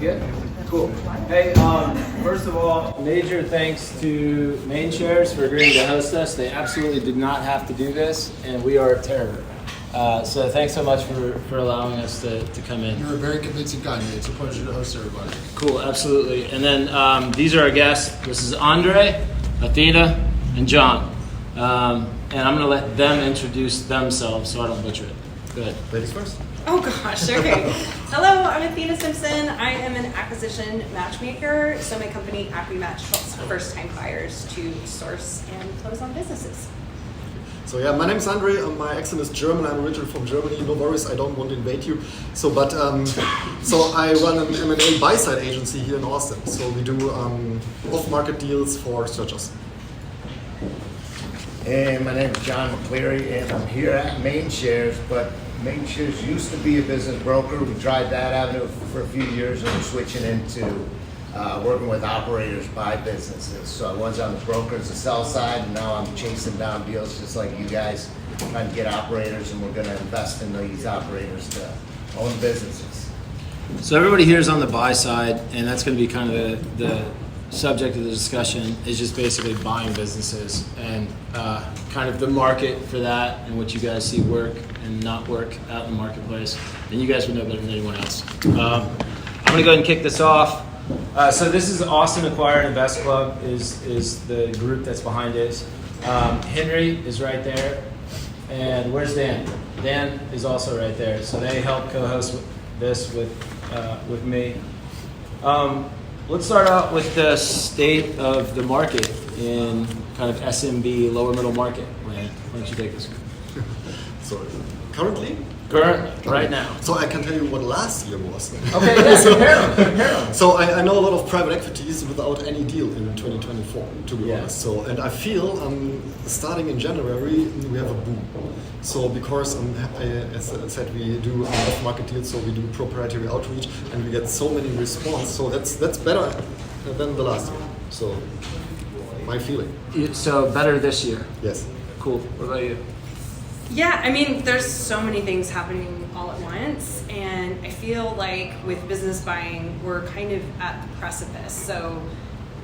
Good? Cool. Hey, first of all, major thanks to Mainshares for agreeing to host us. They absolutely did not have to do this, and we are terror. So thanks so much for allowing us to come in. You're a very convincing guy, man. It's a pleasure to host everybody. Cool, absolutely. And then these are our guests. This is Andre, Athena, and John. And I'm going to let them introduce themselves so I don't butcher it. Go ahead. Ladies first. Oh gosh, okay. Hello, I'm Athena Simpson. I am an acquisition matchmaker. So my company AcquiMatch helps first-time buyers to source and close on businesses. So yeah, my name is Andre. My accent is German. I'm originally from Germany. No worries, I don't want to invade you. So I run an M&A buy-side agency here in Austin. So we do off-market deals for searchers. And my name is John McClearly, and I'm here at Mainshares, but Mainshares used to be a business broker. We tried that avenue for a few years, and we're switching into working with operators by businesses. So I was on the brokers, the sell side, and now I'm chasing down deals just like you guys, trying to get operators, and we're going to invest in these operators to own businesses. So everybody here is on the buy side, and that's going to be kind of the subject of the discussion is just basically buying businesses and kind of the market for that and what you guys see work and not work out in the marketplace. And you guys would know better than anyone else. I'm going to go ahead and kick this off. So this is Austin Acquire and Invest Club is the group that's behind it. Henry is right there. And where's Dan? Dan is also right there. So they help co-host this with me. Let's start out with the state of the market in kind of SMB, lower middle market. Why don't you take this? So currently, right now. So I can tell you what last year was. Okay, yeah, compare them. So I know a lot of private equities without any deal in 2024, to be honest. So, and I feel starting in January we have a boom. So because as I said, we do off-market deals, so we do proprietary outreach, and we get so many response. So that's better than the last year. So my feeling. So better this year. Yes. Cool. What about you? Yeah, I mean, there's so many things happening all at once, and I feel like with business buying, we're kind of at the precipice. So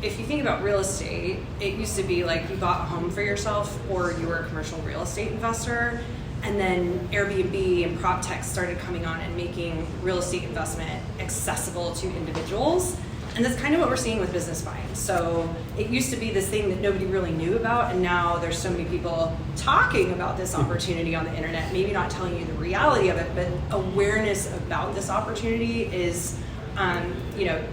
if you think about real estate, it used to be like you bought a home for yourself or you were a commercial real estate investor, and then Airbnb and prop tech started coming on and making real estate investment accessible to individuals. And that's kind of what we're seeing with business buying. So it used to be this thing that nobody really knew about, and now there's so many people talking about this opportunity on the internet, maybe not telling you the reality of it, but awareness about this opportunity is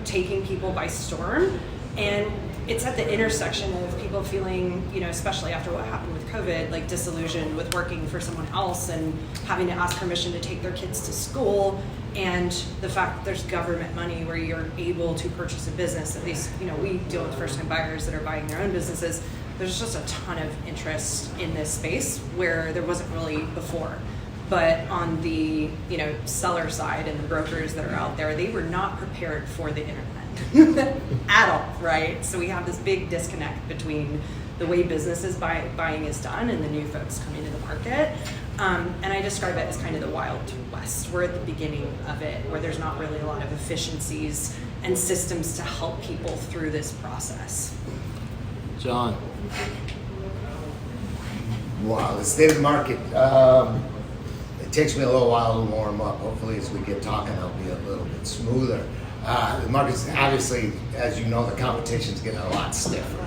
taking people by storm. And it's at the intersection of people feeling, especially after what happened with COVID, like disillusioned with working for someone else and having to ask permission to take their kids to school, and the fact that there's government money where you're able to purchase a business. At least, we deal with first-time buyers that are buying their own businesses. There's just a ton of interest in this space where there wasn't really before. But on the, seller side and the brokers that are out there, they were not prepared for the internet at all, right? So we have this big disconnect between the way businesses buying is done and the new folks coming to the market. And I describe it as kind of the Wild West. We're at the beginning of it, where there's not really a lot of efficiencies and systems to help people through this process. John. Wow, the state of the market. It takes me a little while to warm up. Hopefully as we get talking, I'll be a little bit smoother. The market's obviously, as you know, the competition's getting a lot stiffer.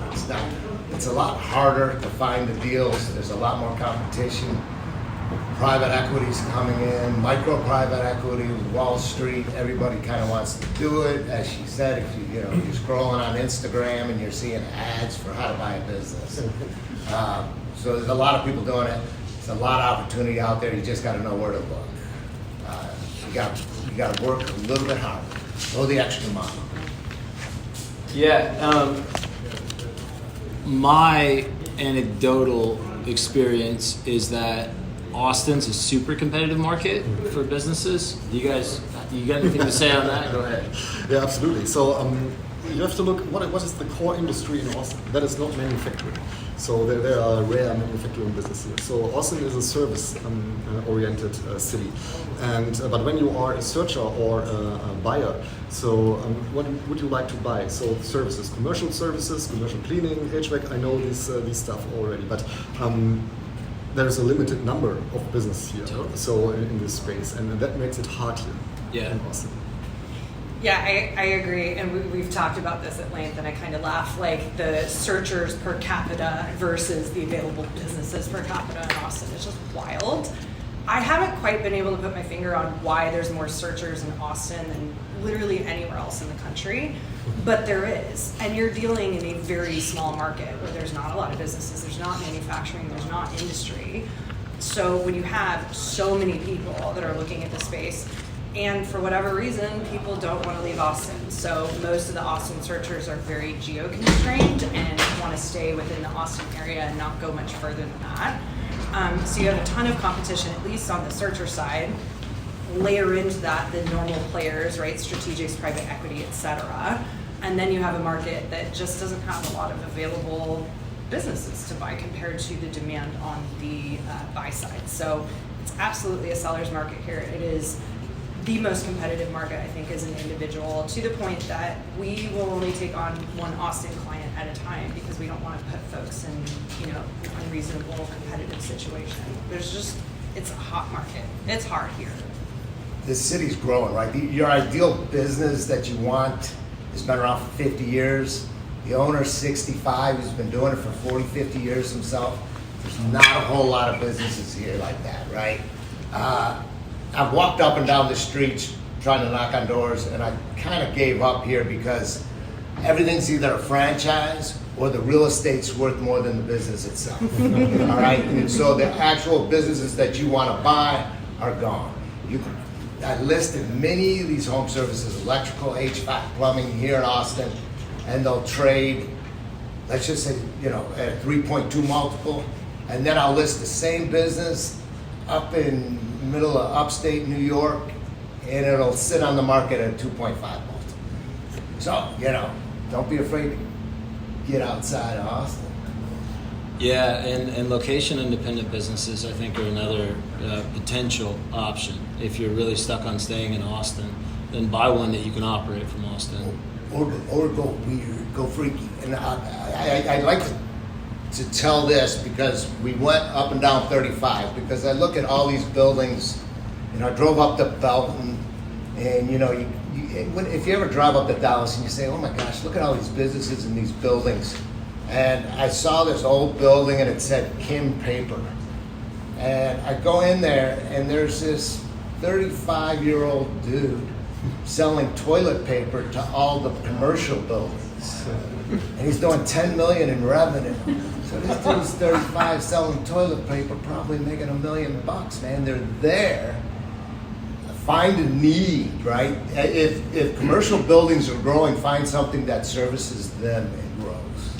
It's a lot harder to find the deals. There's a lot more competition. Private equity's coming in, micro private equity, Wall Street, everybody kind of wants to do it. As she said, if you're scrolling on Instagram and you're seeing ads for how to buy a business. So there's a lot of people doing it. There's a lot of opportunity out there. You just got to know where to look. You got to work a little bit harder. Go the extra mile. Yeah. My anecdotal experience is that Austin's a super competitive market for businesses. You got anything to say on that? Go ahead. Yeah, absolutely. So you have to look what is the core industry in Austin. That is not manufacturing. So there are rare manufacturing business here. So Austin is a service-oriented city, and but when you are a searcher or a buyer, so what would you like to buy? So services, commercial cleaning, HVAC. I know these stuff already, but there is a limited number of business here. Totally. So in this space, and that makes it hard here in Austin. Yeah, I agree, and we've talked about this at length, and I kind of laugh, like the searchers per capita versus the available businesses per capita in Austin. It's just wild. I haven't quite been able to put my finger on why there's more searchers in Austin than literally anywhere else in the country, but there is, and you're dealing in a very small market where there's not a lot of businesses, there's not manufacturing, there's not industry. So when you have so many people that are looking at the space, and for whatever reason, people don't want to leave Austin. So most of the Austin searchers are very geo-constrained and want to stay within the Austin area and not go much further than that. So you have a ton of competition, at least on the searcher side. Layer into that the normal players, right? Strategics, private equity, et cetera. And then you have a market that just doesn't have a lot of available businesses to buy compared to the demand on the buy side. So it's absolutely a seller's market here. It is the most competitive market, I think, as an individual, to the point that we will only take on one Austin client at a time because we don't want to put folks in, unreasonable competitive situation. It's a hot market. It's hard here. The city's growing, right? Your ideal business that you want has been around for 50 years. The owner's 65, he's been doing it for 40, 50 years himself. There's not a whole lot of businesses here like that, right? I've walked up and down the streets trying to knock on doors, and I kind of gave up here because everything's either a franchise or the real estate's worth more than the business itself. All right, and so the actual businesses that you want to buy are gone. I listed many of these home services, electrical, HVAC, plumbing here in Austin, and they'll trade, let's just say, at a 3.2 multiple, and then I'll list the same business up in middle of upstate New York, and it'll sit on the market at a 2.5 multiple. So, don't be afraid to get outside of Austin. Yeah, and location-independent businesses, I think, are another potential option. If you're really stuck on staying in Austin, then buy one that you can operate from Austin. Or go weird, go freaky. And I'd like to tell this because we went up and down 35, because I look at all these buildings, I drove up to Belton, and if you ever drive up to Dallas and you say, oh my gosh, look at all these businesses and these buildings. And I saw this old building and it said Kim Paper. And I go in there and there's this 35-year-old dude selling toilet paper to all the commercial buildings. And he's doing $10 million in revenue. So this dude's 35 selling toilet paper, probably making $1 million, man. They're there. Find a need, right? If commercial buildings are growing, find something that services them and grows.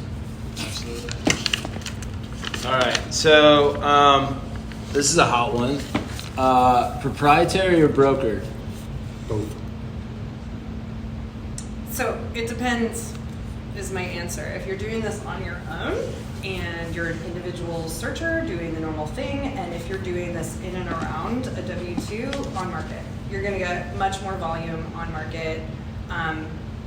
Absolutely. All right, so this is a hot one. Proprietary or brokered? Both. So it depends is my answer. If you're doing this on your own and you're an individual searcher doing the normal thing, and if you're doing this in and around a W-2 on market, you're going to get much more volume on market,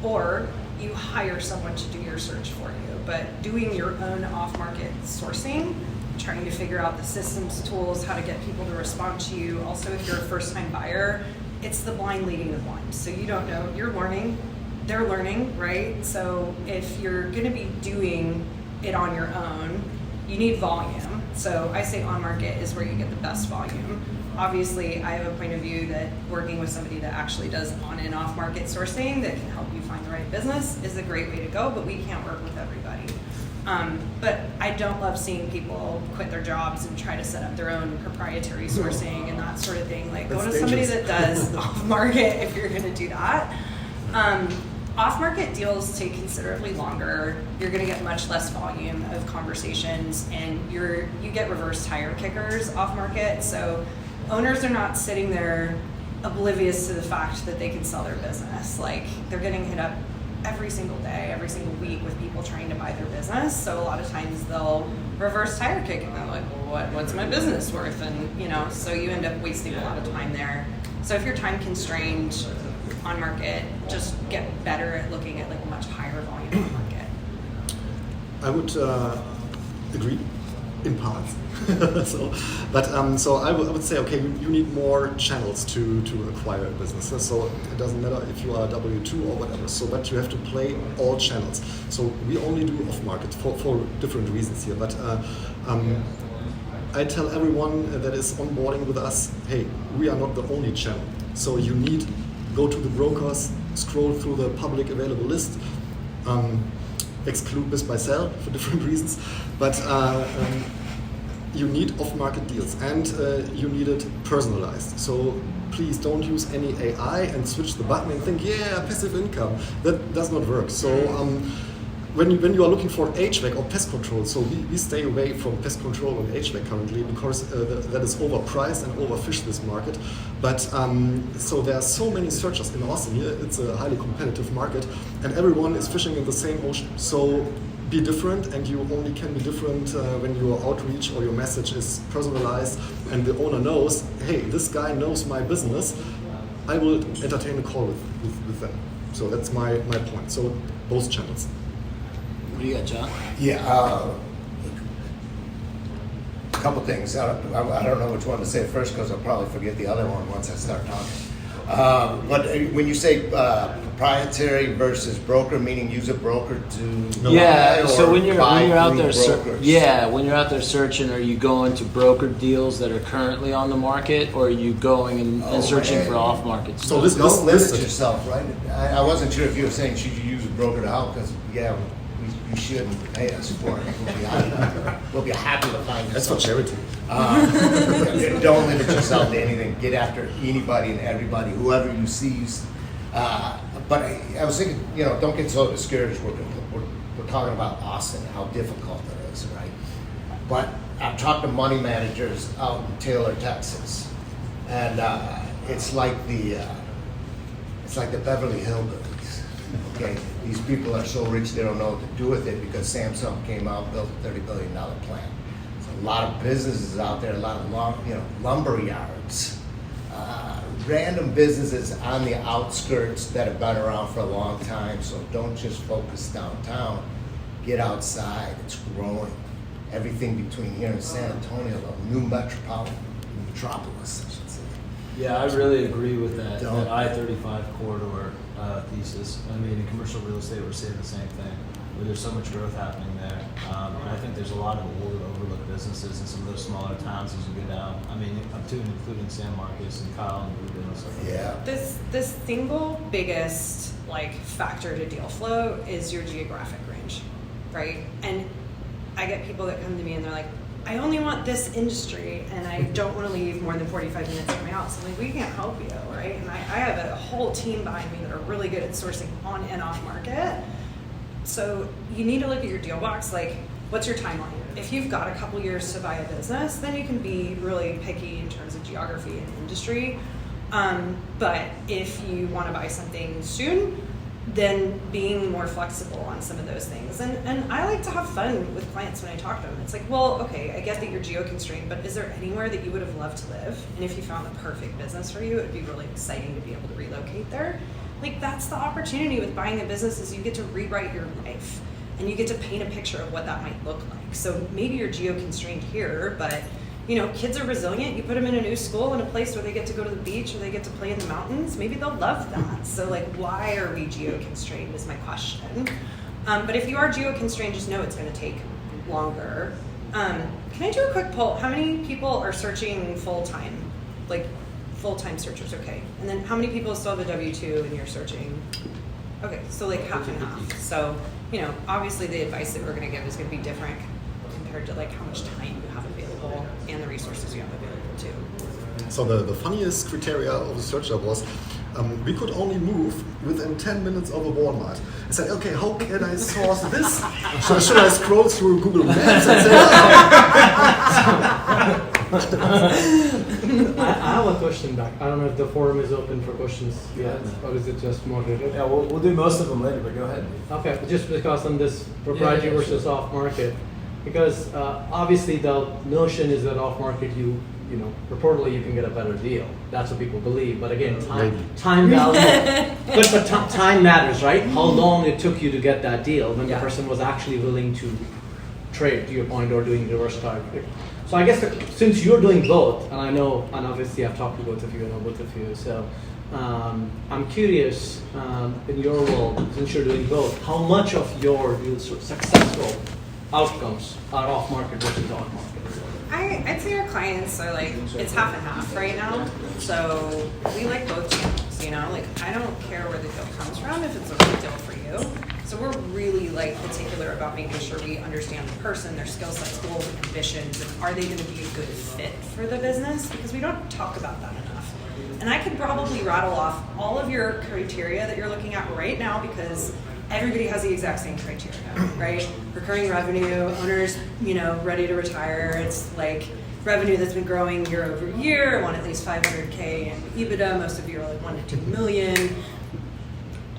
or you hire someone to do your search for you. But doing your own off-market sourcing, trying to figure out the systems, tools, how to get people to respond to you. Also, if you're a first-time buyer, it's the blind leading the blind. So you don't know, you're learning, they're learning, right? So if you're going to be doing it on your own, you need volume. So I say on market is where you get the best volume. Obviously, I have a point of view that working with somebody that actually does on and off market sourcing that can help you find the right business is a great way to go, but we can't work with everybody. But I don't love seeing people quit their jobs and try to set up their own proprietary sourcing and that sort of thing. Like, go to somebody that does off market if you're going to do that. Off-market deals take considerably longer. You're going to get much less volume of conversations, and you get reverse tire kickers off-market. So owners are not sitting there oblivious to the fact that they can sell their business. Like, they're getting hit up every single day, every single week with people trying to buy their business. So a lot of times they'll reverse tire kick and they're like, well, what's my business worth? And, you know, so you end up wasting a lot of time there. So if you're time constrained on market, just get better at looking at like a much higher volume of market. I would agree in parts. So I would say, okay, you need more channels to acquire a business. So it doesn't matter if you are W2 or whatever. So, but you have to play all channels. So we only do off market for different reasons here. But I tell everyone that is onboarding with us, hey, we are not the only channel. So you need go to the brokers, scroll through the public available list. Exclude this by sell for different reasons, but you need off-market deals and you need it personalized. So please don't use any AI and switch the button and think, yeah, passive income. That does not work. So when you are looking for HVAC or pest control, so we stay away from pest control and HVAC currently because that is overpriced and overfished this market. But so there are so many searchers in Austin here. It's a highly competitive market, and everyone is fishing in the same ocean. So be different, and you only can be different when your outreach or your message is personalized, and the owner knows, hey, this guy knows my business. I will entertain a call with them. So that's my point. So both channels. What do you got, John? Yeah, a couple things. I don't know which one to say first because I'll probably forget the other one once I start talking. But when you say proprietary versus broker, meaning use a broker to Yeah. So or when you're buy out through there, brokers? when you're out there searching, are you going to broker deals that are currently on the market, or are you going and searching for off market stuff? So this Don't limit yourself, right? I wasn't sure if you were saying should you use a broker to help because you shouldn't pay us for it. We'll be happy to find you. That's for charity. Don't limit yourself to anything. Get after anybody and everybody, whoever you see. But I was thinking, don't get so discouraged. We're talking about Austin, how difficult it is, right? But I've talked to money managers out in Taylor, Texas, and it's like the Beverly Hillbillies. Okay, these people are so rich they don't know what to do with it because Samsung came out and built a $30 billion plant. A lot of businesses out there, a lot of lumber yards, random businesses on the outskirts that have been around for a long time. So don't just focus downtown. Get outside. It's growing. Everything between here and San Antonio, the new metropolis, I should say. Yeah, I really agree with that Don't. I-35 corridor thesis. I mean, in commercial real estate, we're saying the same thing. Where there's so much growth happening there, and I think there's a lot of old, overlooked businesses in some of those smaller towns as you go down. I mean, up to and including San Marcos and Kyle and Rubin and stuff like that. The single biggest factor to deal flow is your geographic range, right? And I get people that come to me and they're like, I only want this industry and I don't want to leave more than 45 minutes from my house. I'm like, we can't help you, right? And I have a whole team behind me that are really good at sourcing on and off market. So you need to look at your deal box, what's your timeline? If you've got a couple years to buy a business, then you can be really picky in terms of geography and industry. But if you want to buy something soon, then being more flexible on some of those things. And I like to have fun with clients when I talk to them. It's like, well, okay, I get that you're geo-constrained, but is there anywhere that you would have loved to live? And if you found the perfect business for you, it would be really exciting to be able to relocate there. That's the opportunity with buying a business is you get to rewrite your life and you get to paint a picture of what that might look like. So maybe you're geo-constrained here, but kids are resilient. You put them in a new school in a place where they get to go to the beach or they get to play in the mountains. Maybe they'll love that. So why are we geo-constrained is my question. But if you are geo-constrained, just know it's going to take longer. Can I do a quick poll? How many people are searching full-time? Full-time searchers, okay. And then how many people still have a W-2 and you're searching? Okay, so half and half. So, obviously the advice that we're going to give is going to be different compared to how much time you have available and the resources you have available too. So the funniest criteria of the searcher was we could only move within 10 minutes of a Walmart. I said, okay, how can I source this? Should I scroll through Google Maps and say, I have a question back. I don't know if the forum is open for questions yet, or is it just moderated? Yeah, we'll do most of them later, but go ahead. Okay, just because on this proprietary versus off market, because obviously the notion is that off market you reportedly you can get a better deal. That's what people believe. But again, time value. but time matters, right? How long it took you to get that deal when the person was actually willing to trade, to your point, or doing reverse targeting. So I guess since you're doing both, and I know, and obviously I've talked to both of you, I know both of you, so I'm curious, in your role, since you're doing both, how much of your successful outcomes are off market versus on market? I'd say our clients are like, it's half and half right now. So we like both channels, like I don't care where the deal comes from if it's a good deal for you. So we're really like particular about making sure we understand the person, their skill sets, goals, and ambitions, and are they going to be a good fit for the business? Because we don't talk about that enough. And I could probably rattle off all of your criteria that you're looking at right now because everybody has the exact same criteria, right? Recurring revenue, owners, ready to retire. It's like revenue that's been growing year over year. I want at least 500K in EBITDA. Most of you are like 1 to 2 million.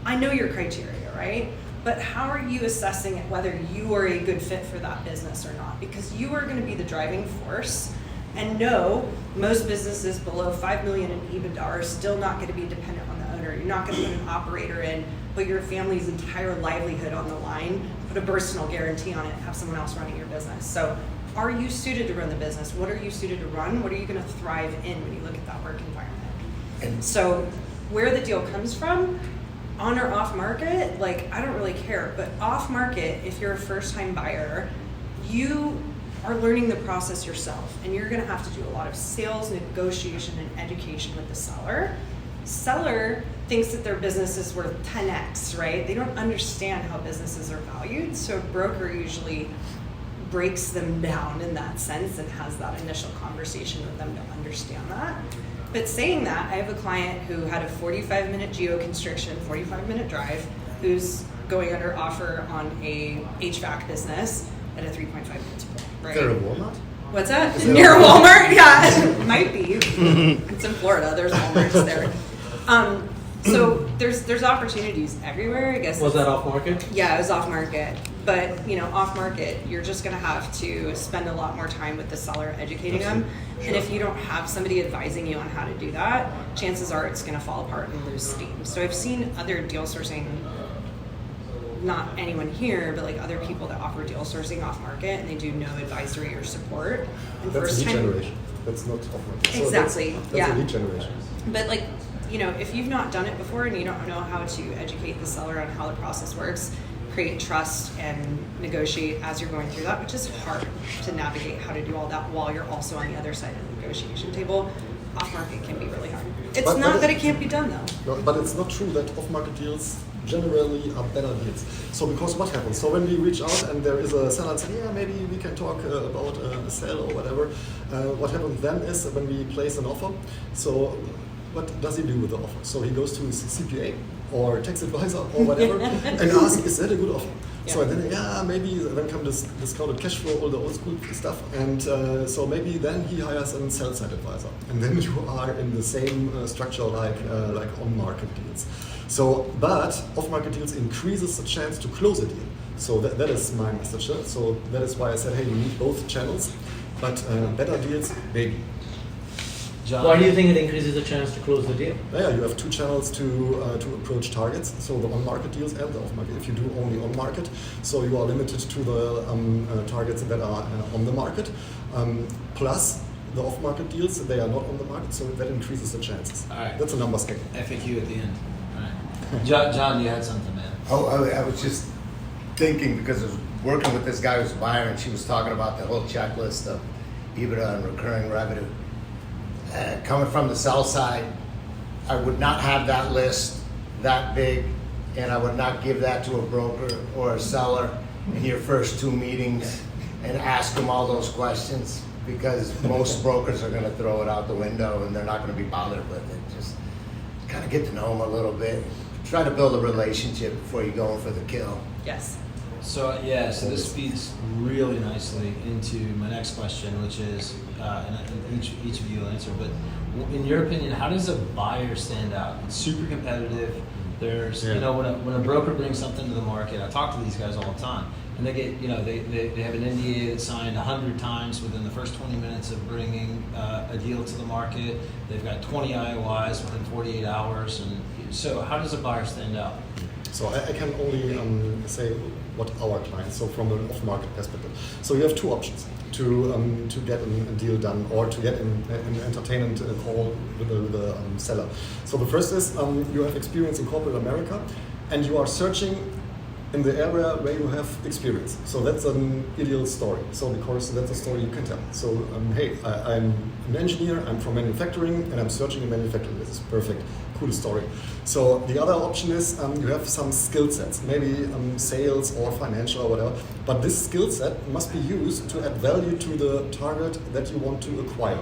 I know your criteria, right? But how are you assessing whether you are a good fit for that business or not? Because you are going to be the driving force. And no, most businesses below 5 million in EBITDA are still not going to be dependent on the owner. You're not going to put an operator in, put your family's entire livelihood on the line, put a personal guarantee on it, have someone else running your business. So are you suited to run the business? What are you suited to run? What are you going to thrive in when you look at that work environment? And so where the deal comes from, on or off market, like I don't really care, but off market, if you're a first time buyer, you are learning the process yourself and you're going to have to do a lot of sales, negotiation, and education with the seller. Seller thinks that their business is worth 10x, right? They don't understand how businesses are valued, so a broker usually breaks them down in that sense and has that initial conversation with them to understand that. But saying that, I have a client who had a 45-minute geoconstriction, 45-minute drive, who's going under offer on a HVAC business at a 3.5 minutes pool, right? Is there a Walmart? What's that? Near Walmart? Yeah, might be. It's in Florida. There's Walmarts there. So there's opportunities everywhere, I guess. Was that off market? Yeah, it was off market. But off market, you're just going to have to spend a lot more time with the seller educating them. Sure. And if you don't have somebody advising you on how to do that, chances are it's going to fall apart and lose steam. So I've seen other deal sourcing, not anyone here, but like other people that offer deal sourcing off market, and they do no advisory or support. And that's lead generation. That's not off market. Exactly. So that's a lead generation. But like, if you've not done it before and you don't know how to educate the seller on how the process works, create trust and negotiate as you're going through that, which is hard to navigate how to do all that while you're also on the other side of the negotiation table. Off market can be really hard. It's not that it can't be done though. No, but it's not true that off market deals generally are better deals. So because what happens? So when we reach out and there is a seller and say, yeah, maybe we can talk about a sale or whatever, what happens then is when we place an offer, so what does he do with the offer? So he goes to his CPA or tax advisor or whatever and asks, is that a good offer? Yeah. So then, maybe then come this discounted cash flow, all the old school stuff, and so maybe then he hires a sell-side advisor, and then you are in the same structure like on-market deals. So, but off-market deals increases the chance to close a deal. So that is my message. So that is why I said, hey, you need both channels, but better deals, maybe. John. Why do you think it increases the chance to close the deal? Yeah, you have two channels to approach targets. So the on-market deals and the off-market. If you do only on-market, so you are limited to the targets that are on the market. Plus the off-market deals, they are not on the market, so that increases the chances. All right. That's a numbers game. FAQ at the end. All right. John, you had something, man. Oh, I was just thinking because I was working with this guy who's a buyer, and she was talking about the whole checklist of EBITDA and recurring revenue. Coming from the sell side, I would not have that list that big, and I would not give that to a broker or a seller in your first 2 meetings and ask them all those questions, because most brokers are going to throw it out the window and they're not going to be bothered with it. Just kind of get to know them a little bit. Try to build a relationship before you go in for the kill. Yes. So so this feeds really nicely into my next question, which is, and each of you will answer, but in your opinion, how does a buyer stand out? It's super competitive. There's, when a broker brings something to the market, I talk to these guys all the time, and they get, they have an NDA that's signed 100 times within the first 20 minutes of bringing a deal to the market. They've got 20 IOIs within 48 hours, and so how does a buyer stand out? So I can only say what our clients, so from an off-market perspective. So you have two options to get a deal done or to get an entertainment call with the seller. So the first is you have experience in corporate America and you are searching in the area where you have experience. So that's an ideal story. So because that's a story you can tell. So hey, I'm an engineer, I'm from manufacturing, and I'm searching in manufacturing. This is perfect, cool story. So the other option is you have some skill sets, maybe sales or financial or whatever. But this skill set must be used to add value to the target that you want to acquire.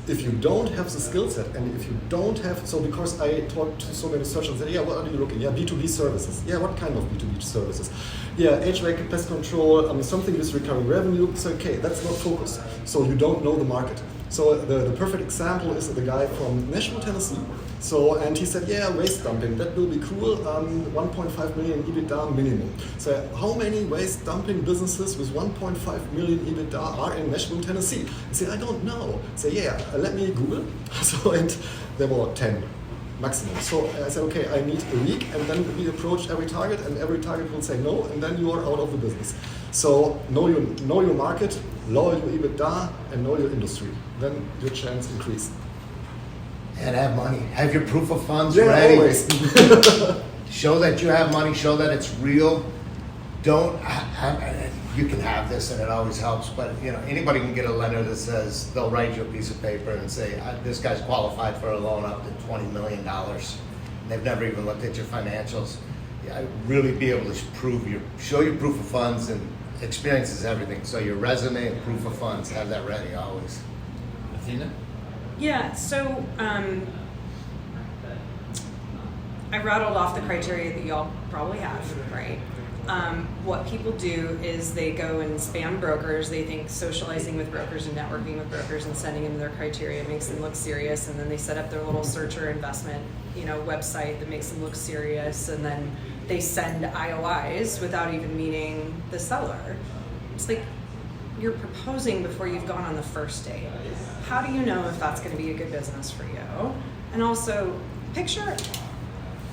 If you don't have the skill set, and if you don't have, so because I talked to so many searchers and said, yeah, what are you looking? Yeah, B2B services. Yeah, what kind of B2B services? Yeah, HVAC, pest control, something with recurring revenue. So, okay, that's not focus. So you don't know the market. So the perfect example is the guy from Nashville, Tennessee. So, and he said, yeah, waste dumping, that will be cool, 1.5 million EBITDA minimum. So how many waste dumping businesses with 1.5 million EBITDA are in Nashville, Tennessee? I said, I don't know. Say, yeah, let me Google. So, and there were 10 maximum. So I said, okay, I need a week, and then we approach every target, and every target will say no, and then you are out of the business. So know your market, lower your EBITDA, and know your industry. Then your chance increase. And have money. Have your proof of funds Yeah, ready. always. Show that you have money. Show that it's real. Don't. You can have this, and it always helps. But anybody can get a lender that says they'll write you a piece of paper and say this guy's qualified for a loan up to $20 million. They've never even looked at your financials. Really be able to show your proof of funds, and experience is everything. So your resume and proof of funds, have that ready always. Athena? Yeah, so I rattled off the criteria that y'all probably have, right? What people do is they go and spam brokers. They think socializing with brokers and networking with brokers and sending them their criteria makes them look serious, and then they set up their little search or investment, website that makes them look serious, and then they send IOIs without even meeting the seller. It's like you're proposing before you've gone on the first date. How do you know if that's going to be a good business for you? And also, picture,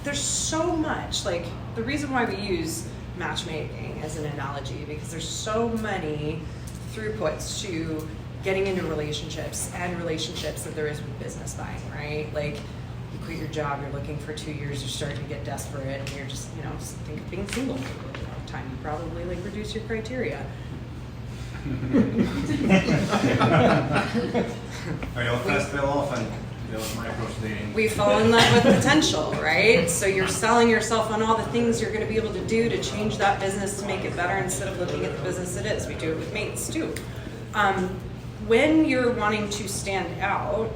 there's so much, like the reason why we use matchmaking as an analogy, because there's so many throughputs to getting into relationships that there is with business buying, right? Like you quit your job, you're looking for 2 years, you're starting to get desperate, and you're just, think of being single for a really long time. You probably reduce your criteria. I'll pass Bill off and my approach to dating. We fall in love with potential, right? So you're selling yourself on all the things you're going to be able to do to change that business to make it better instead of looking at the business it is. We do it with mates too. When you're wanting to stand out,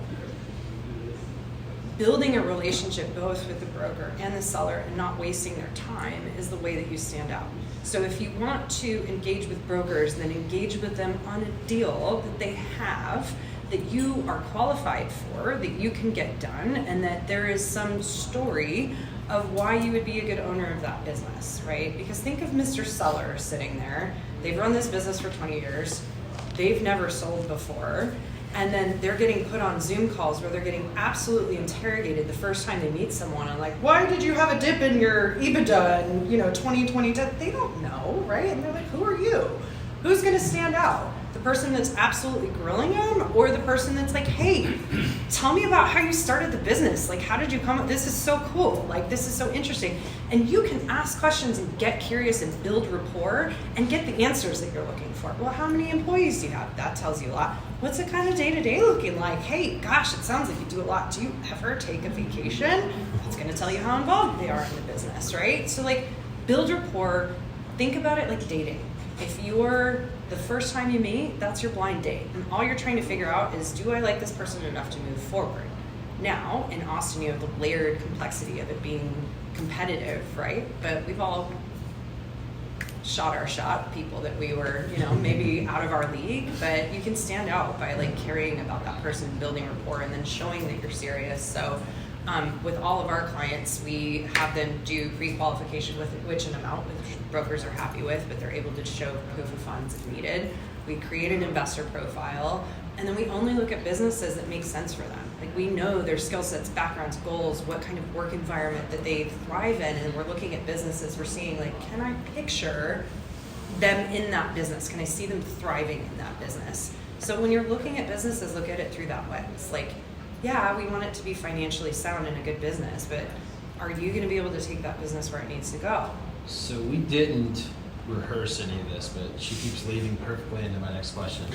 building a relationship both with the broker and the seller and not wasting their time is the way that you stand out. So if you want to engage with brokers, then engage with them on a deal that they have, that you are qualified for, that you can get done, and that there is some story of why you would be a good owner of that business, right? Because think of Mr. Seller sitting there. They've run this business for 20 years. They've never sold before. And then they're getting put on Zoom calls where they're getting absolutely interrogated the first time they meet someone and like, why did you have a dip in your EBITDA in 2022? They don't know, right? And they're like, who are you? Who's going to stand out? The person that's absolutely grilling them, or the person that's like, hey, tell me about how you started the business. Like, how did you come up? This is so cool. Like, this is so interesting. And you can ask questions and get curious and build rapport and get the answers that you're looking for. Well, how many employees do you have? That tells you a lot. What's it kind of day-to-day looking like? Hey, gosh, it sounds like you do a lot. Do you ever take a vacation? That's going to tell you how involved they are in the business, right? So, like, build rapport. Think about it like dating. If you're the first time you meet, that's your blind date. And all you're trying to figure out is, do I like this person enough to move forward? Now, in Austin, you have the layered complexity of it being competitive, right? But we've all shot our shot, people that we were, maybe out of our league, but you can stand out by like caring about that person, building rapport, and then showing that you're serious. So with all of our clients, we have them do pre-qualification with which an amount which brokers are happy with, but they're able to show proof of funds if needed. We create an investor profile, and then we only look at businesses that make sense for them. Like we know their skill sets, backgrounds, goals, what kind of work environment that they thrive in, and we're looking at businesses, we're seeing like, can I picture them in that business? Can I see them thriving in that business? So when you're looking at businesses, look at it through that lens. Like, yeah, we want it to be financially sound and a good business, but are you going to be able to take that business where it needs to go? So we didn't rehearse any of this, but she keeps leading perfectly into my next question.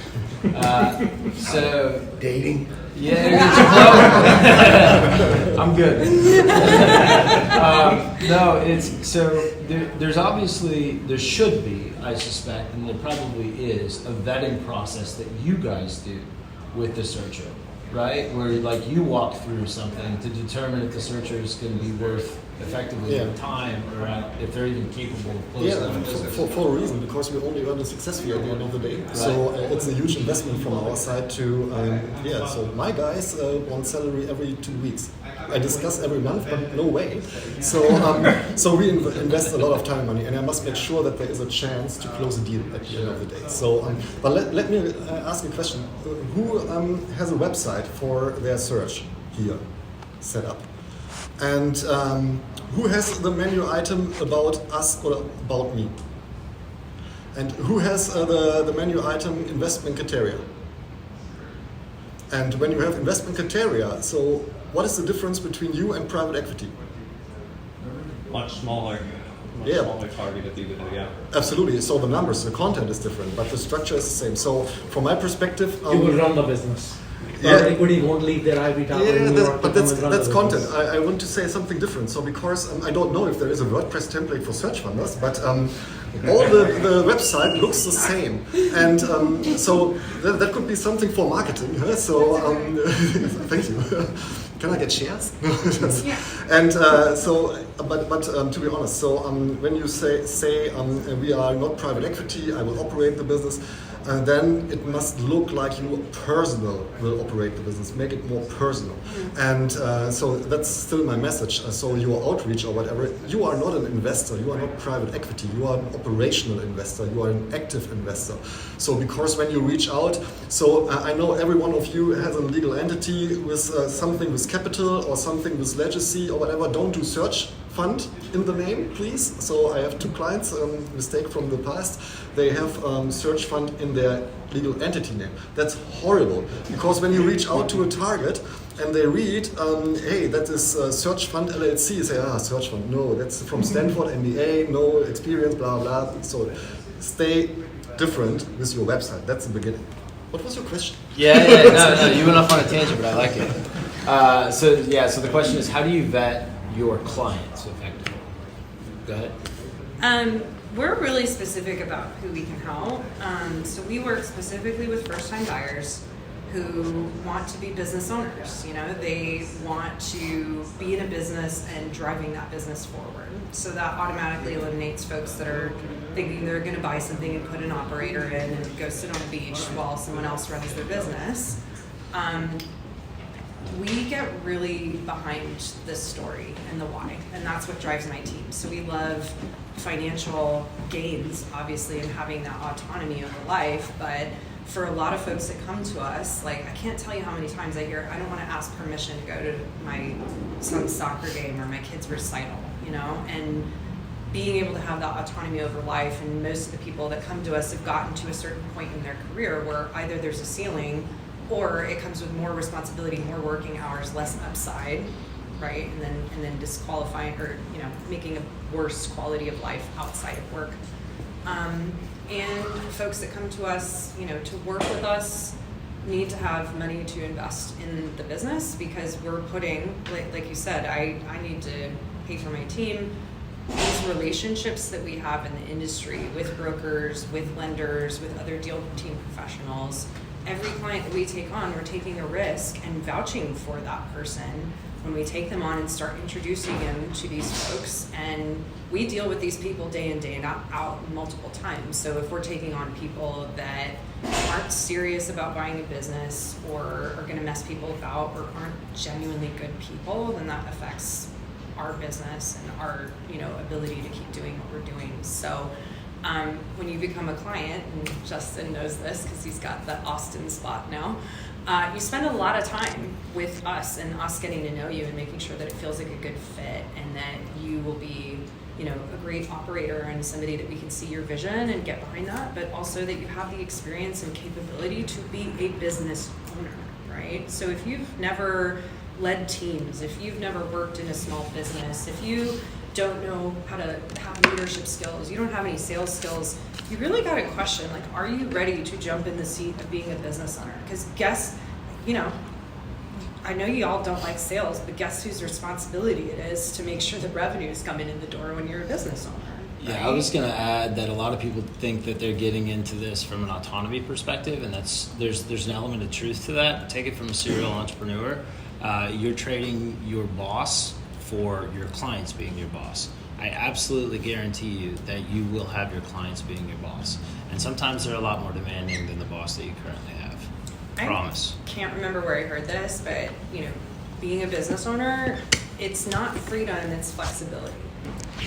So Dating? yeah, I'm good. No, it's so there should be, I suspect, and there probably is, a vetting process that you guys do with the searcher, right? Where like you walk through something to determine if the searcher is going to be worth effectively your time, or if they're even capable of closing that business. For a reason, because we only earn a success fee at the end of the day. Right. So it's a huge investment from our side to, so my guys want salary every 2 weeks. I discuss every month, but no way. So so we invest a lot of time and money, and I must make sure that there is a chance to close a deal at the end of the day. So, but let me ask you a question. Who has a website for their search here set up? And who has the menu item about us or about me? And who has the menu item investment criteria? And when you have investment criteria, so what is the difference between you and private equity? Much smaller target at the end of the day. Absolutely. So the numbers, the content is different, but the structure is the same. So from my perspective, you will run the business. Private equity won't leave their ivory tower in New York. But that's content. I want to say something different. So because I don't know if there is a WordPress template for search funders, but all the website looks the same, and so that could be something for marketing. Huh? So thank you. Can I get shares? Yeah. And but to be honest, so when you say we are not private equity, I will operate the business. Then it must look like you personal will operate the business, make it more personal. And so that's still my message. So your outreach or whatever, you are not an investor, you are not private equity, you are an operational investor, you are an active investor. So because when you reach out, so I know every one of you has a legal entity with something with capital or something with legacy or whatever. Don't do search fund in the name, please. So I have 2 clients, mistake from the past. They have search fund in their legal entity name. That's horrible, because when you reach out to a target and they read, hey, that is search fund LLC, you say, search fund, no, that's from Stanford, MBA, no experience, blah, blah. So stay different with your website. That's the beginning. What was your question? No, you went off on a tangent, but I like it. So the question is, how do you vet your clients effectively? Go ahead. We're really specific about who we can help. So we work specifically with first-time buyers who want to be business owners. They want to be in a business and driving that business forward. So that automatically eliminates folks that are thinking they're going to buy something and put an operator in and go sit on a beach while someone else runs their business. We get really behind the story and the why, and that's what drives my team. So we love financial gains, obviously, and having that autonomy over life, but for a lot of folks that come to us, like, I can't tell you how many times I hear, I don't want to ask permission to go to my son's soccer game or my kid's recital, and being able to have that autonomy over life. And most of the people that come to us have gotten to a certain point in their career where either there's a ceiling or it comes with more responsibility, more working hours, less upside, right? And then disqualifying or making a worse quality of life outside of work. And folks that come to us, to work with us, need to have money to invest in the business, because we're putting, like you said, I need to pay for my team. These relationships that we have in the industry with brokers, with lenders, with other deal team professionals. Every client that we take on, we're taking a risk and vouching for that person when we take them on and start introducing them to these folks, and we deal with these people day in, day out multiple times. So if we're taking on people that aren't serious about buying a business or are going to mess people about or aren't genuinely good people, then that affects our business and our, ability to keep doing what we're doing. So when you become a client, and Justin knows this because he's got the Austin spot now, you spend a lot of time with us and us getting to know you and making sure that it feels like a good fit and that you will be, a great operator and somebody that we can see your vision and get behind that, but also that you have the experience and capability to be a business owner, right? So if you've never led teams, if you've never worked in a small business, if you don't know how to have leadership skills, you don't have any sales skills, you really got to question, like, are you ready to jump in the seat of being a business owner? Because I know you all don't like sales, but guess whose responsibility it is to make sure the revenue is coming in the door when you're a business owner. Yeah, right? I was going to add that a lot of people think that they're getting into this from an autonomy perspective, and there's an element of truth to that. Take it from a serial entrepreneur. You're trading your boss for your clients being your boss. I absolutely guarantee you that you will have your clients being your boss. And sometimes they're a lot more demanding than the boss that you currently have. Promise. I can't remember where I heard this, but being a business owner, it's not freedom, it's flexibility.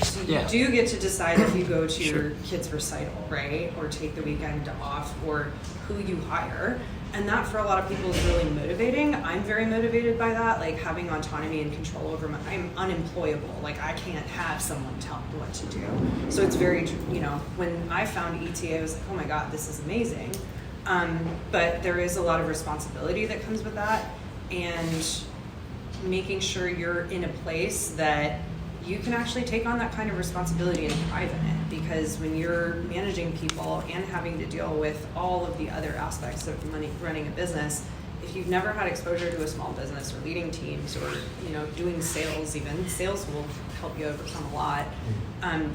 So you do get to decide if you go to your kid's recital, right? Or take the weekend off, or who you hire. And that for a lot of people is really motivating. I'm very motivated by that, like having autonomy and control over I'm unemployable. Like I can't have someone tell me what to do. So it's very, when I found ETA, I was like, oh my God, this is amazing. But there is a lot of responsibility that comes with that, and making sure you're in a place that you can actually take on that kind of responsibility and thrive in it. Because when you're managing people and having to deal with all of the other aspects of running a business, if you've never had exposure to a small business or leading teams or doing sales, even sales will help you overcome a lot,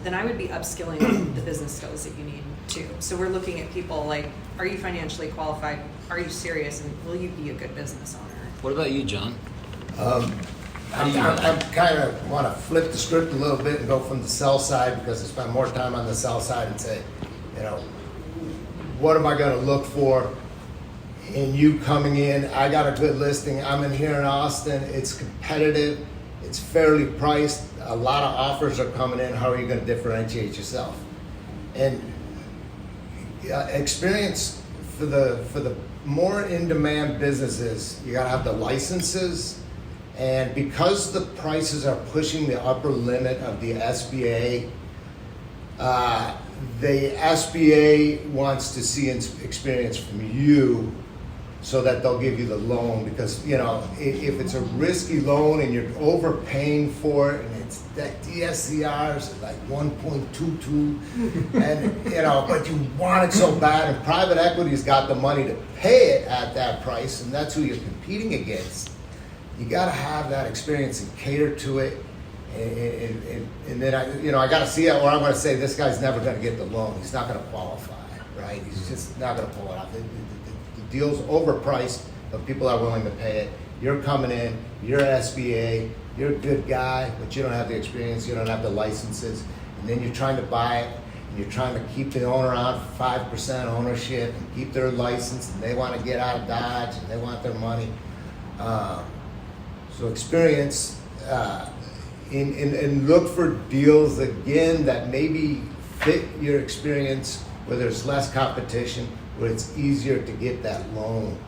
then I would be upskilling the business skills that you need too. So we're looking at people like, are you financially qualified? Are you serious? And will you be a good business owner? What about you, John? I kind of want to flip the script a little bit and go from the sell side, because I spend more time on the sell side, and say, what am I going to look for in you coming in? I got a good listing. I'm in here in Austin. It's competitive. It's fairly priced. A lot of offers are coming in. How are you going to differentiate yourself? And experience for the more in-demand businesses, you got to have the licenses. And because the prices are pushing the upper limit of the SBA, the SBA wants to see experience from you so that they'll give you the loan. Because, if it's a risky loan and you're overpaying for it, and it's that DSCR is like 1.22, and, but you want it so bad, and private equity's got the money to pay it at that price, and that's who you're competing against. You got to have that experience and cater to it, and then I got to see it, or I'm going to say this guy's never going to get the loan. He's not going to qualify, right? He's just not going to pull it off. The deal's overpriced, but people are willing to pay it. You're coming in, you're SBA, you're a good guy, but you don't have the experience, you don't have the licenses, and then you're trying to buy it, and you're trying to keep the owner on for 5% ownership and keep their license, and they want to get out of Dodge, and they want their money. So experience, and look for deals, again, that maybe fit your experience, where there's less competition, where it's easier to get that loan.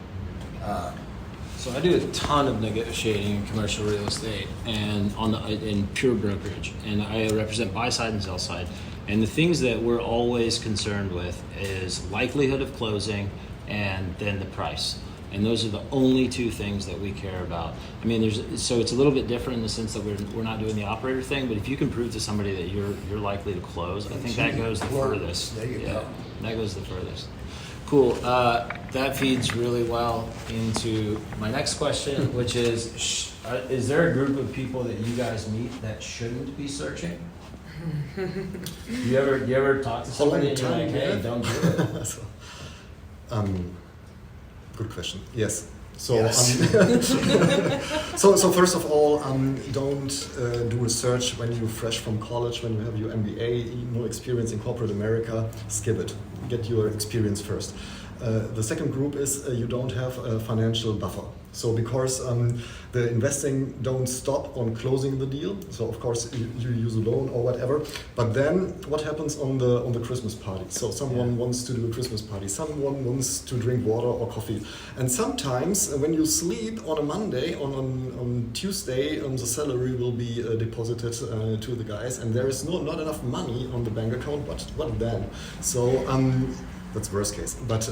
So I do a ton of negotiating in commercial real estate and in pure brokerage, and I represent buy side and sell side. And the things that we're always concerned with is likelihood of closing and then the price. And those are the only two things that we care about. I mean, so it's a little bit different in the sense that we're not doing the operator thing, but if you can prove to somebody that you're likely to close, I think that goes the furthest. There you go. That goes the furthest. Cool. That feeds really well into my next question, which is there a group of people that you guys meet that shouldn't be searching? You ever talk to somebody and you're like, hey, don't do it? Good question. Yes. So, Yes. so first of all, don't do research when you're fresh from college, when you have your MBA, no experience in corporate America. Skip it. Get your experience first. The second group is you don't have a financial buffer. So because the investing don't stop on closing the deal. So of course you use a loan or whatever. But then what happens on the Christmas party? So someone wants to do a Christmas party. Someone wants to drink water or coffee. And sometimes when you sleep on a Monday, on Tuesday, the salary will be deposited to the guys, and there is not enough money on the bank account. What then? So that's worst case. But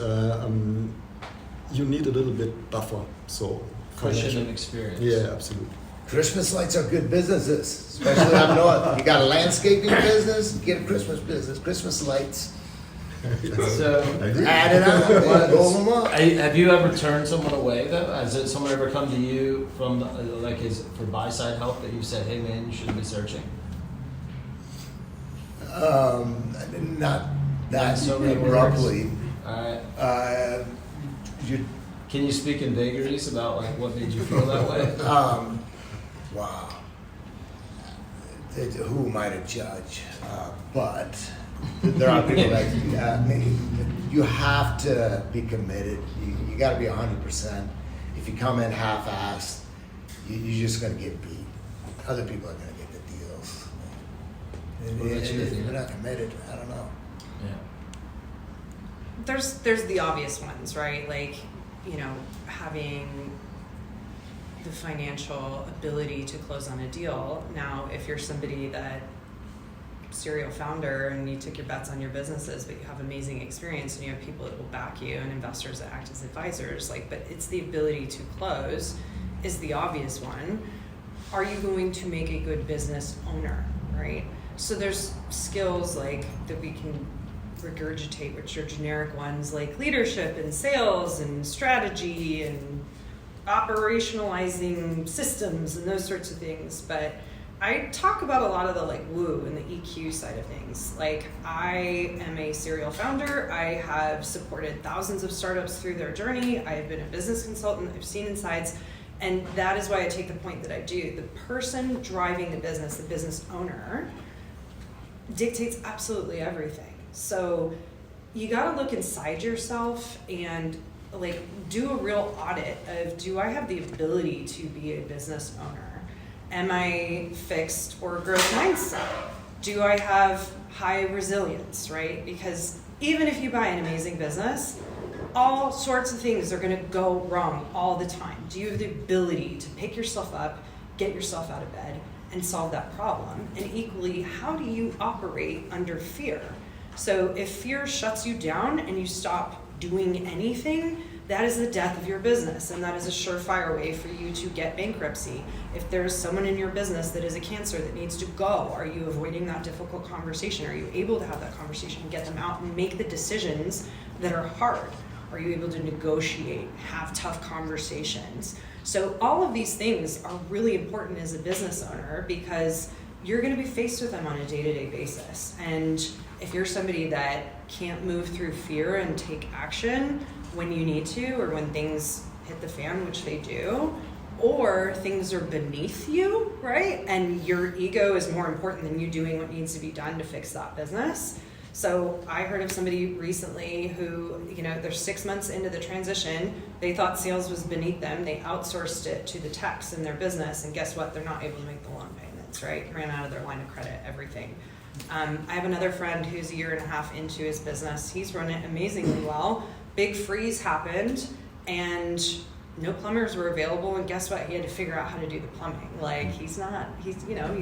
you need a little bit buffer. So Cushion and experience. Yeah, absolutely. Christmas lights are good businesses, especially up north. You got a landscaping business, get a Christmas business, Christmas lights. So, Add it on, roll them up. have you ever turned someone away though? Has someone ever come to you from for buy side help that you said, hey man, you shouldn't be searching? Not that So many abruptly. All right. Can you speak in vagaries about like what made you feel that way? Wow. Who am I to judge? But there are people that you have to be committed. You got to be 100%. If you come in half-assed, you're just going to get beat. Other people are going to get the deals. If you're not committed, I don't know. Yeah. There's the obvious ones, right? Like, you know, having the financial ability to close on a deal. Now, if you're somebody that serial founder and you took your bets on your businesses, but you have amazing experience and you have people that will back you and investors that act as advisors, but it's the ability to close is the obvious one. Are you going to make a good business owner, right? So there's skills like that we can regurgitate, which are generic ones like leadership and sales and strategy and operationalizing systems and those sorts of things. But I talk about a lot of the woo and the EQ side of things. Like, I am a serial founder. I have supported thousands of startups through their journey. I have been a business consultant. I've seen insides. And that is why I take the point that I do. The person driving the business owner, dictates absolutely everything. So you got to look inside yourself and do a real audit of, do I have the ability to be a business owner? Am I fixed or growth mindset? Do I have high resilience, right? Because even if you buy an amazing business, all sorts of things are going to go wrong all the time. Do you have the ability to pick yourself up, get yourself out of bed, and solve that problem? And equally, how do you operate under fear? So if fear shuts you down and you stop doing anything, that is the death of your business, and that is a surefire way for you to get bankruptcy. If there's someone in your business that is a cancer that needs to go, are you avoiding that difficult conversation? Are you able to have that conversation and get them out and make the decisions that are hard? Are you able to negotiate, have tough conversations? So all of these things are really important as a business owner because you're going to be faced with them on a day-to-day basis. And if you're somebody that can't move through fear and take action when you need to, or when things hit the fan, which they do, or things are beneath you, right? And your ego is more important than you doing what needs to be done to fix that business. So I heard of somebody recently who, they're 6 months into the transition. They thought sales was beneath them. They outsourced it to the techs in their business, and guess what? They're not able to make the loan payments, right? Ran out of their line of credit, everything. I have another friend who's 1.5 years into his business. He's run it amazingly well. Big freeze happened, and no plumbers were available, and guess what? He had to figure out how to do the plumbing. He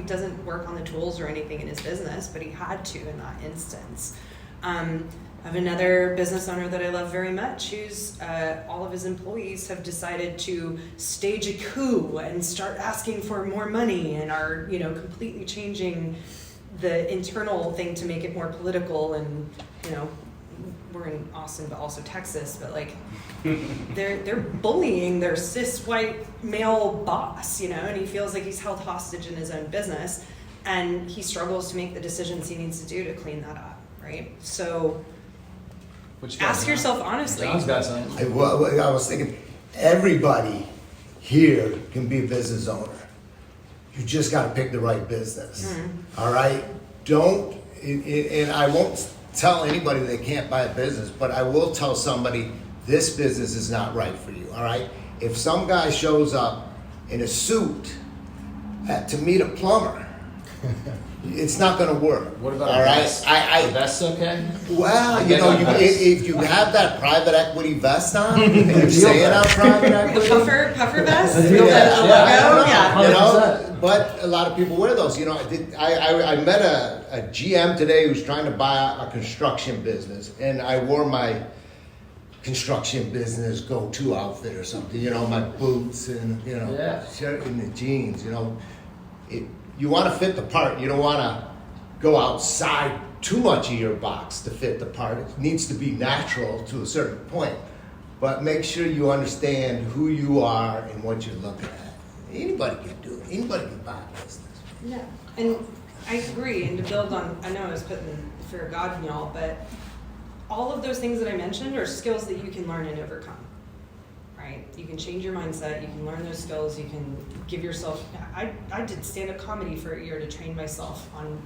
doesn't work on the tools or anything in his business, but he had to in that instance. I have another business owner that I love very much who's all of his employees have decided to stage a coup and start asking for more money and are, completely changing the internal thing to make it more political. And, we're in Austin, but also Texas, but they're bullying their cis white male boss, and he feels like he's held hostage in his own business, and he struggles to make the decisions he needs to do to clean that up, right? So ask yourself honestly. John's got something. I was thinking, everybody here can be a business owner. You just got to pick the right business. All right? Don't, and I won't tell anybody they can't buy a business, but I will tell somebody this business is not right for you. All right? If some guy shows up in a suit to meet a plumber, it's not going to work. What about all a right? vest? A vest okay? Well, You know, if you have that private equity vest on, and you're saying on private The equity, puffer vest? Yeah, The yeah, logo? Yeah. you know, 100%. but a lot of people wear those. You know, I met a GM today who's trying to buy a construction business, and I wore my construction business go-to outfit or something. You know, my boots and shirt and the jeans. You know, you want to fit the part. You don't want to go outside too much of your box to fit the part. It needs to be natural to a certain point. But make sure you understand who you are and what you're looking at. Anybody can do it. Anybody can buy a business. Yeah, and I agree. And to build on, I know I was putting the fear of God in y'all, but all of those things that I mentioned are skills that you can learn and overcome. Right? You can change your mindset. You can learn those skills. You can give yourself. I did stand-up comedy for a year to train myself on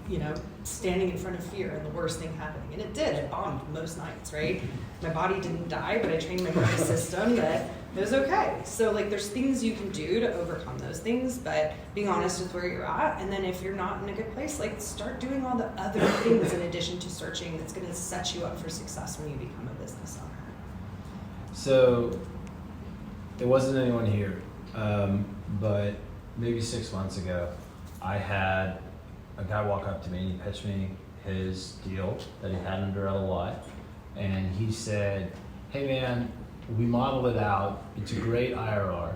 standing in front of fear and the worst thing happening, and it did. It bombed most nights. Right? My body didn't die, but I trained my nervous system that it was okay. So there's things you can do to overcome those things, but being honest with where you're at, and then if you're not in a good place, start doing all the other things in addition to searching that's going to set you up for success when you become a business owner. So there wasn't anyone here, but maybe 6 months ago, I had a guy walk up to me and he pitched me his deal that he had under LOI, and he said, "Hey man, we modeled it out. It's a great IRR.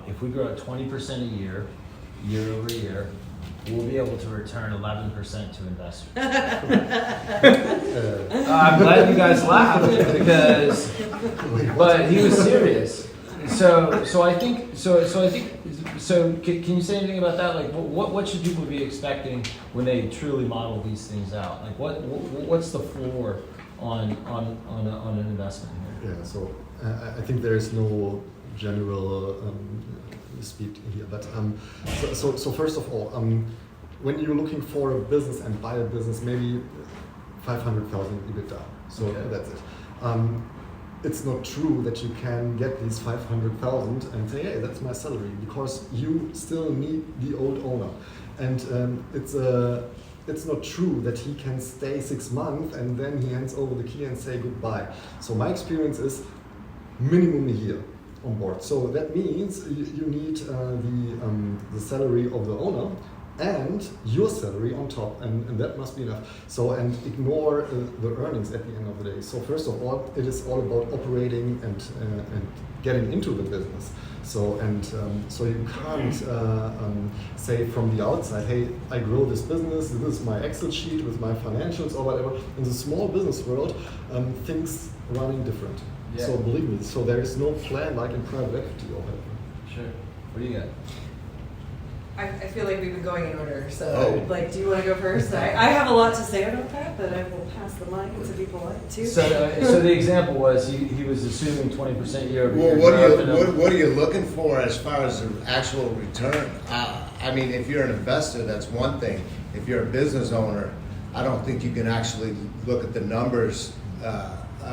If we grow at 20% a year, year over year, we'll be able to return 11% to investors." I'm glad you guys laughed because, but he was serious. So I think. Can you say anything about that? What should people be expecting when they truly model these things out? What's the floor on an investment here? Yeah, so I think there is no general speed here, but so first of all, when you're looking for a business and buy a business, maybe 500,000 EBITDA. So that's it. It's not true that you can get these 500,000 and say, "Hey, that's my salary," because you still need the old owner, and it's not true that he can stay 6 months and then he hands over the key and say goodbye. So my experience is minimum a year on board. So that means you need the salary of the owner and your salary on top, and that must be enough. So, and ignore the earnings at the end of the day. So first of all, it is all about operating and getting into the business. So so you can't say from the outside, "Hey, I grow this business. This is my Excel sheet with my financials or whatever." In the small business world, things running different. Yeah. So believe me. So there is no plan like in private equity or whatever. Sure. What do you got? I feel like we've been going in order, so Oh. do you want to go first? I have a lot to say about that, but I will pass the mic to people like to. So the example was he was assuming 20% year over Well, year. what are you looking for as far as the actual return? I mean, if you're an investor, that's one thing. If you're a business owner, I don't think you can actually look at the numbers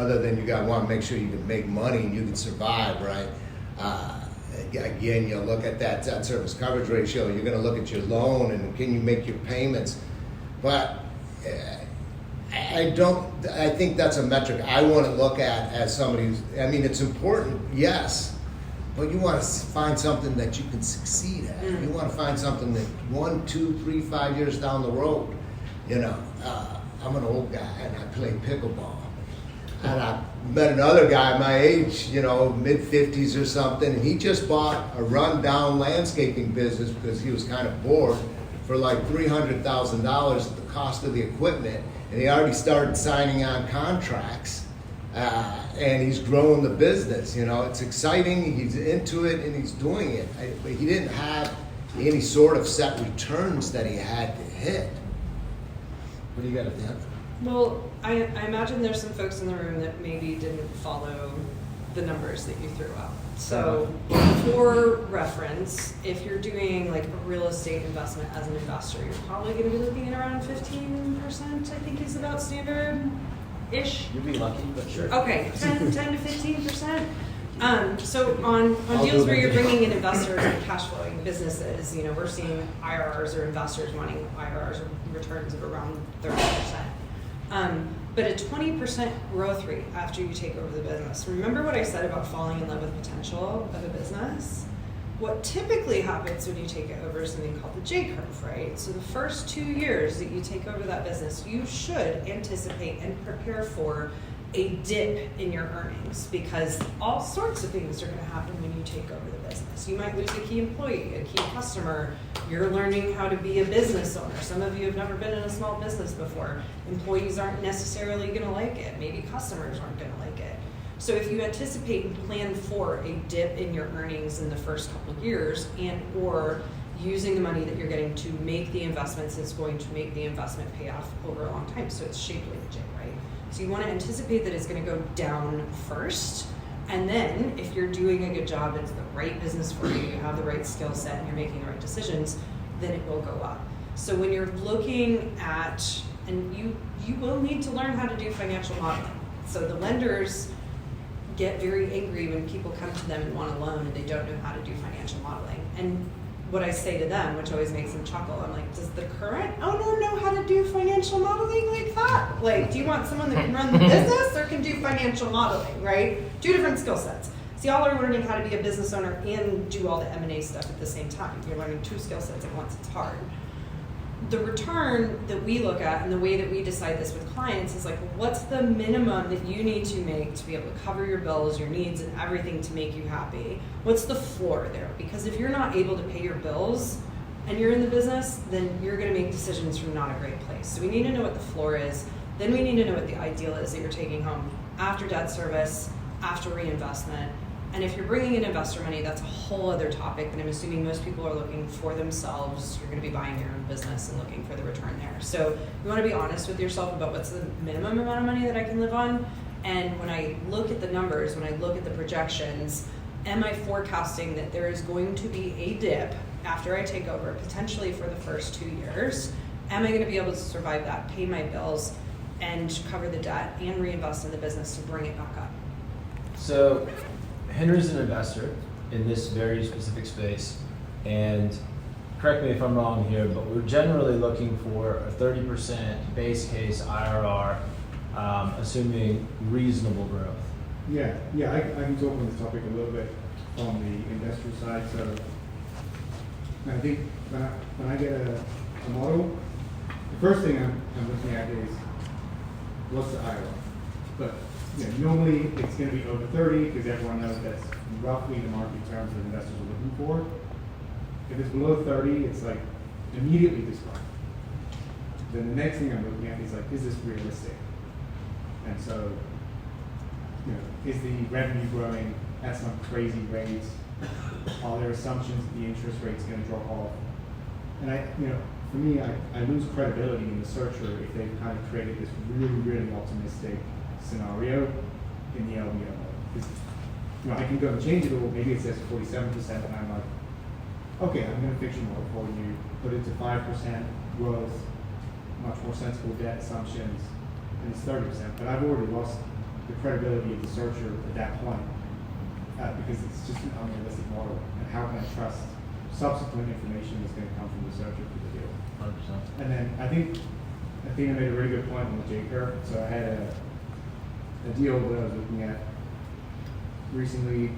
other than you got to make sure you can make money and you can survive, right? Again, you'll look at that debt service coverage ratio. You're going to look at your loan and can you make your payments. But I think that's a metric I want to look at as somebody who's, I mean, it's important, yes, but you want to find something that you can succeed at. You want to find something that 1, 2, 3, 5 years down the road, I'm an old guy and I play pickleball. And I met another guy my age, mid-50s or something, and he just bought a rundown landscaping business because he was kind of bored for like $300,000 at the cost of the equipment, and he already started signing on contracts, and he's growing the business. It's exciting, he's into it, and he's doing it. But he didn't have any sort of set returns that he had to hit. What do you got at the end? Well, I imagine there's some folks in the room that maybe didn't follow the numbers that you threw out. So for reference, if you're doing like a real estate investment as an investor, you're probably going to be looking at around 15%, I think is about standard-ish. You'd be lucky, but sure. Okay, 10 to 15%. So on deals where you're bringing in investors and cash flowing businesses, we're seeing IRRs or investors wanting IRRs or returns of around 30%. But a 20% growth rate after you take over the business. Remember what I said about falling in love with potential of a business? What typically happens when you take it over is something called the J-curve, right? So the first 2 years that you take over that business, you should anticipate and prepare for a dip in your earnings because all sorts of things are going to happen when you take over the business. You might lose a key employee, a key customer. You're learning how to be a business owner. Some of you have never been in a small business before. Employees aren't necessarily going to like it. Maybe customers aren't going to like it. So if you anticipate and plan for a dip in your earnings in the first couple of years and or using the money that you're getting to make the investments, it's going to make the investment pay off over a long time. So it's shaped like a J, right? So you want to anticipate that it's going to go down first. And then if you're doing a good job, it's the right business for you, you have the right skill set and you're making the right decisions, then it will go up. So when you're looking at, and you will need to learn how to do financial modeling. So the lenders get very angry when people come to them and want a loan and they don't know how to do financial modeling. And what I say to them, which always makes them chuckle, I'm like, does the current owner know how to do financial modeling like that? Like, do you want someone that can run the business or can do financial modeling, right? Two different skill sets. So y'all are learning how to be a business owner and do all the M&A stuff at the same time. You're learning two skill sets at once, it's hard. The return that we look at and the way that we decide this with clients is like, what's the minimum that you need to make to be able to cover your bills, your needs, and everything to make you happy? What's the floor there? Because if you're not able to pay your bills and you're in the business, then you're going to make decisions from not a great place. So we need to know what the floor is. Then we need to know what the ideal is that you're taking home after debt service, after reinvestment. And if you're bringing in investor money, that's a whole other topic that I'm assuming most people are looking for themselves. You're going to be buying your own business and looking for the return there. So you want to be honest with yourself about what's the minimum amount of money that I can live on. And when I look at the numbers, when I look at the projections, am I forecasting that there is going to be a dip after I take over, potentially for the first 2 years? Am I going to be able to survive that, pay my bills, and cover the debt and reinvest in the business to bring it back up? So Henry's an investor in this very specific space, and correct me if I'm wrong here, but we're generally looking for a 30% base case IRR, assuming reasonable growth. Yeah, I can talk on this topic a little bit on the investor side. So I think when I get a model, the first thing I'm looking at is what's the IRR. But normally it's going to be over 30 because everyone knows that's roughly the market terms that investors are looking for. If it's below 30, it's like immediately discount. Then the next thing I'm looking at is like, is this realistic? And so, is the revenue growing at some crazy rates? Are there assumptions that the interest rate's going to drop off? And for me, I lose credibility in the searcher if they've kind of created this really, really optimistic scenario in the LBO mode. I can go and change it, or maybe it says 47%, and I'm like, okay, I'm going to fix your model for you, put it to 5% growth, much more sensible debt assumptions, and it's 30%. But I've already lost the credibility of the searcher at that point because it's just an unrealistic model. And how can I trust subsequent information that's going to come from the searcher for the deal? 100%. And then I think Athena made a really good point on the J-curve. So I had a deal that I was looking at recently,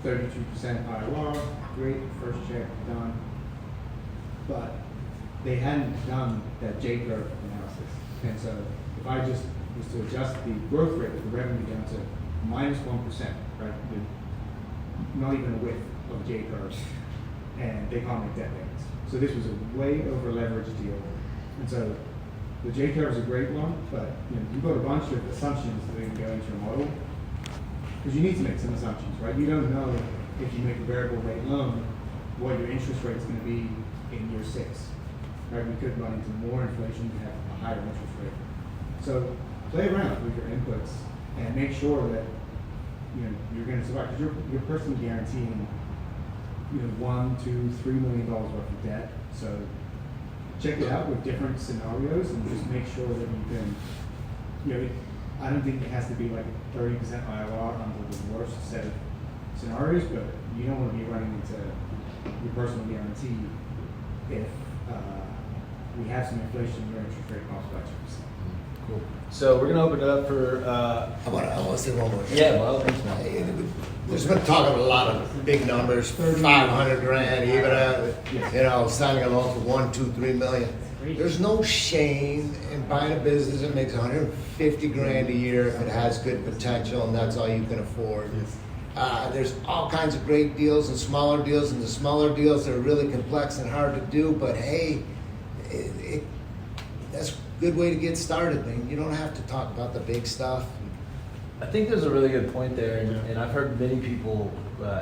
32% IRR, great, first check done. But they hadn't done that J-curve analysis. And so if I just was to adjust the growth rate of the revenue down to -1%, right? Not even a whiff of J-curves, and they can't make debt payments. So this was a way over leveraged deal. And so the J-curve is a great one, but you've got a bunch of assumptions that can go into your model, because you need to make some assumptions, right? You don't know if you make a variable rate loan, what your interest rate is going to be in year 6, right? We could run into more inflation and have a higher interest rate. So play around with your inputs and make sure that you're going to survive, because you're personally guaranteeing, $1, $2, $3 million worth of debt. So check it out with different scenarios and just make sure that you can, I don't think it has to be like 30% IRR under the worst set of scenarios, but you don't want to be running into your personal guarantee if we have some inflation, your interest rate costs by 2%. Cool. So we're gonna open it up for. I want to say one more thing. Yeah, well, thanks, man. There's been talk of a lot of big numbers, 500 grand, even signing a loan for 1, 2, 3 million. There's no shame in buying a business that makes 150 grand a year if it has good potential and that's all you can afford. There's all kinds of great deals and the smaller deals that are really complex and hard to do, but hey, that's a good way to get started, man. You don't have to talk about the big stuff. I think there's a really good point there, and I've heard many people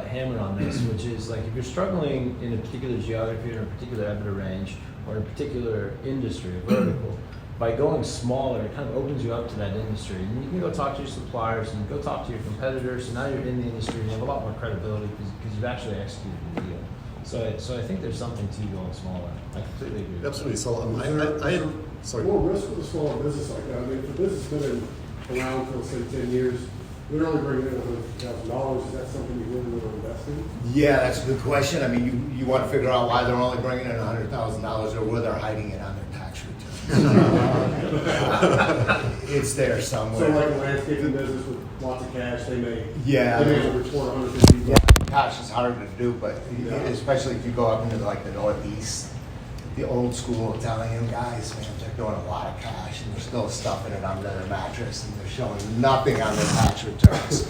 hammer on this, which is like if you're struggling in a particular geography or a particular EBITDA range or a particular industry or vertical, by going smaller, it kind of opens you up to that industry. And you can go talk to your suppliers and go talk to your competitors, and now you're in the industry and you have a lot more credibility because you've actually executed the deal. So I think there's something to going smaller. I completely agree. Absolutely. So sorry. More risk with a smaller business like that. I mean, if the business has been around for, say, 10 years, they're only bringing in $100,000. Is that something you really want to invest in? Yeah, that's a good question. I mean, you want to figure out why they're only bringing in $100,000 or where they're hiding it on their tax return. It's there somewhere. So like a landscaping business with lots of cash, they may report 150. Yeah, cash is harder to do, but especially if you go up into like the Northeast, the old school Italian guys, man, they're doing a lot of cash and they're still stuffing it under their mattress and they're showing nothing on their tax returns.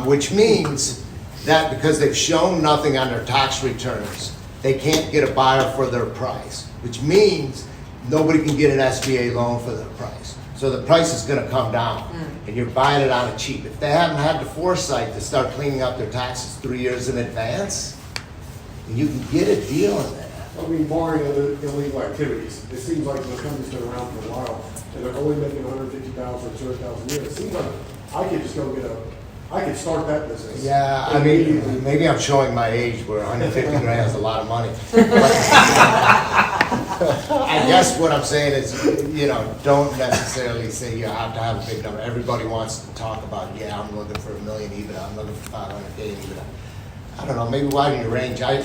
Which means that because they've shown nothing on their tax returns, they can't get a buyer for their price, which means nobody can get an SBA loan for their price. So the price is going to come down, and you're buying it on a cheap. If they haven't had the foresight to start cleaning up their taxes 3 years in advance, you can get a deal in there. I mean, barring other illegal activities, it seems like the company's been around for a while, and they're only making $150,000 or $200,000 a year. It seems like I could just go I could start that business. Yeah, I mean, maybe I'm showing my age where 150 grand is a lot of money. I guess what I'm saying is, don't necessarily say you have to have a big number. Everybody wants to talk about, I'm looking for $1 million EBITDA, I'm looking for 500K EBITDA. I don't know, maybe widen your range. I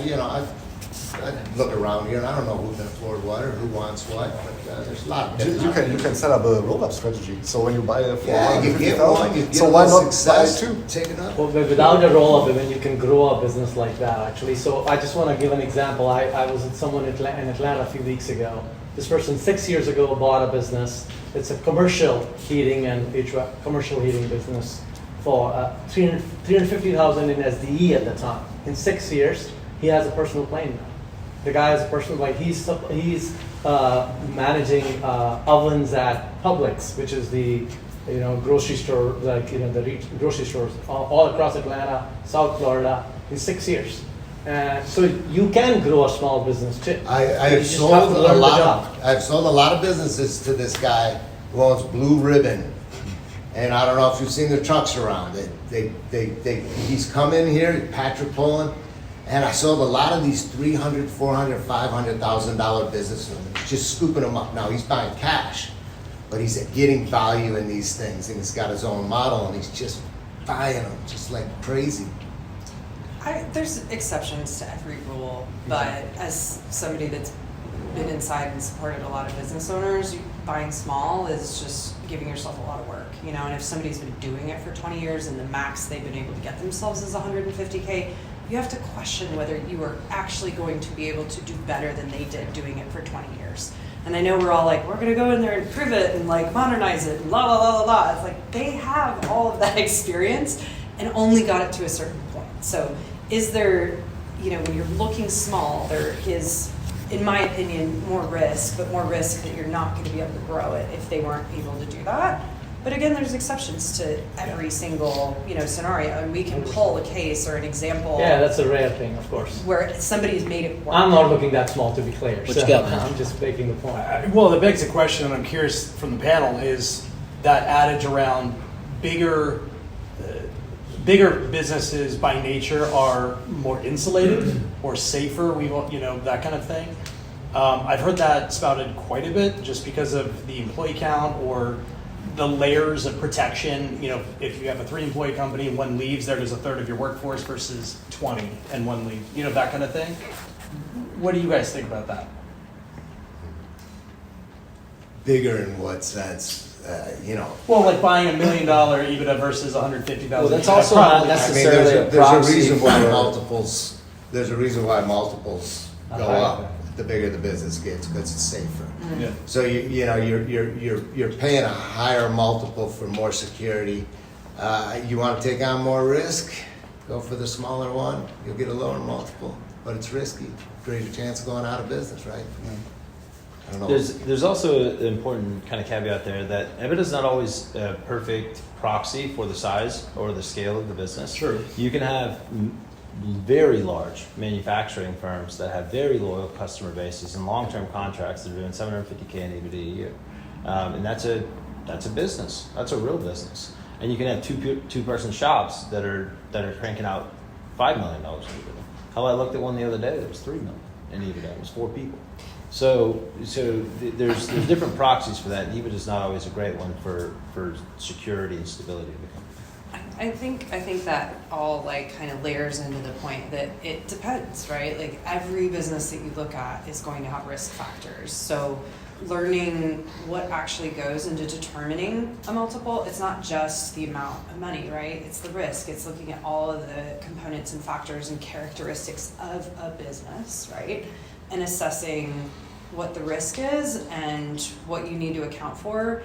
look around here and I don't know who can afford what or who wants what, but there's a lot of You can set up a roll-up strategy. So when you buy it for you get one, you get so why not buy success, two? take it up. Well, but without a roll-up, even you can grow a business like that, actually. So I just want to give an example. I was with someone in Atlanta a few weeks ago. This person 6 years ago bought a business. It's a commercial heating and HVAC, commercial heating business for $350,000 in SDE at the time. In 6 years, he has a personal plane now. The guy has a personal plane. He's managing ovens at Publix, which is the grocery store, the grocery stores all across Atlanta, South Florida, in 6 years. So you can grow a small business too. I've sold a lot of businesses to this guy who owns Blue Ribbon, and I don't know if you've seen their trucks around. He's come in here, Patrick Pullen, and I sold a lot of these $300,000, $400,000, $500,000 business owners, just scooping them up. Now he's buying cash, but he's getting value in these things, and he's got his own model, and he's just buying them just like crazy. There's exceptions to every rule, but as somebody that's been inside and supported a lot of business owners, buying small is just giving yourself a lot of work, and if somebody's been doing it for 20 years and the max they've been able to get themselves is 150K, you have to question whether you are actually going to be able to do better than they did doing it for 20 years. And I know we're all like, we're going to go in there and prove it and like modernize it and la la la la la. It's like they have all of that experience and only got it to a certain point. So is there, when you're looking small, there is, in my opinion, more risk, but more risk that you're not going to be able to grow it if they weren't able to do that. But again, there's exceptions to every single, scenario, and we can pull a case or an example. Yeah, that's a rare thing, of course. Where somebody's made it work. I'm not looking that small, to be clear. What you got, man? I'm just making the point. Well, that begs the question, and I'm curious from the panel, is that adage around bigger bigger businesses by nature are more insulated or safer. That kind of thing. I've heard that spouted quite a bit, just because of the employee count or the layers of protection. If you have a 3-employee company and one leaves, there goes a third of your workforce versus 20 and one leaves. That kind of thing. What do you guys think about that? Bigger in what sense? Well, like buying $1 million EBITDA versus 150,000. Well, that's also not necessarily a there's proxy a reason why for- multiples. There's a reason why multiples go higher. up. The bigger the business gets, because it's safer. Yeah. So you're paying a higher multiple for more security. You want to take on more risk? Go for the smaller one. You'll get a lower multiple, but it's risky. Greater chance of going out of business, right? I don't know. There's also an important kind of caveat there that EBITDA is not always a perfect proxy for the size or the scale of the business. Sure. You can have very large manufacturing firms that have very loyal customer bases and long-term contracts that are doing $750K in EBITDA a year, and that's a business. That's a real business. And you can have two-person shops that are cranking out $5 million in EBITDA. Hell, I looked at one the other day that was $3 million in EBITDA. It was 4 people. So there's different proxies for that. And EBITDA is not always a great one for security and stability of the company. I think that all kind of layers into the point that it depends, right? Like every business that you look at is going to have risk factors. So learning what actually goes into determining a multiple, it's not just the amount of money, right? It's the risk. It's looking at all of the components and factors and characteristics of a business, right? And assessing what the risk is and what you need to account for,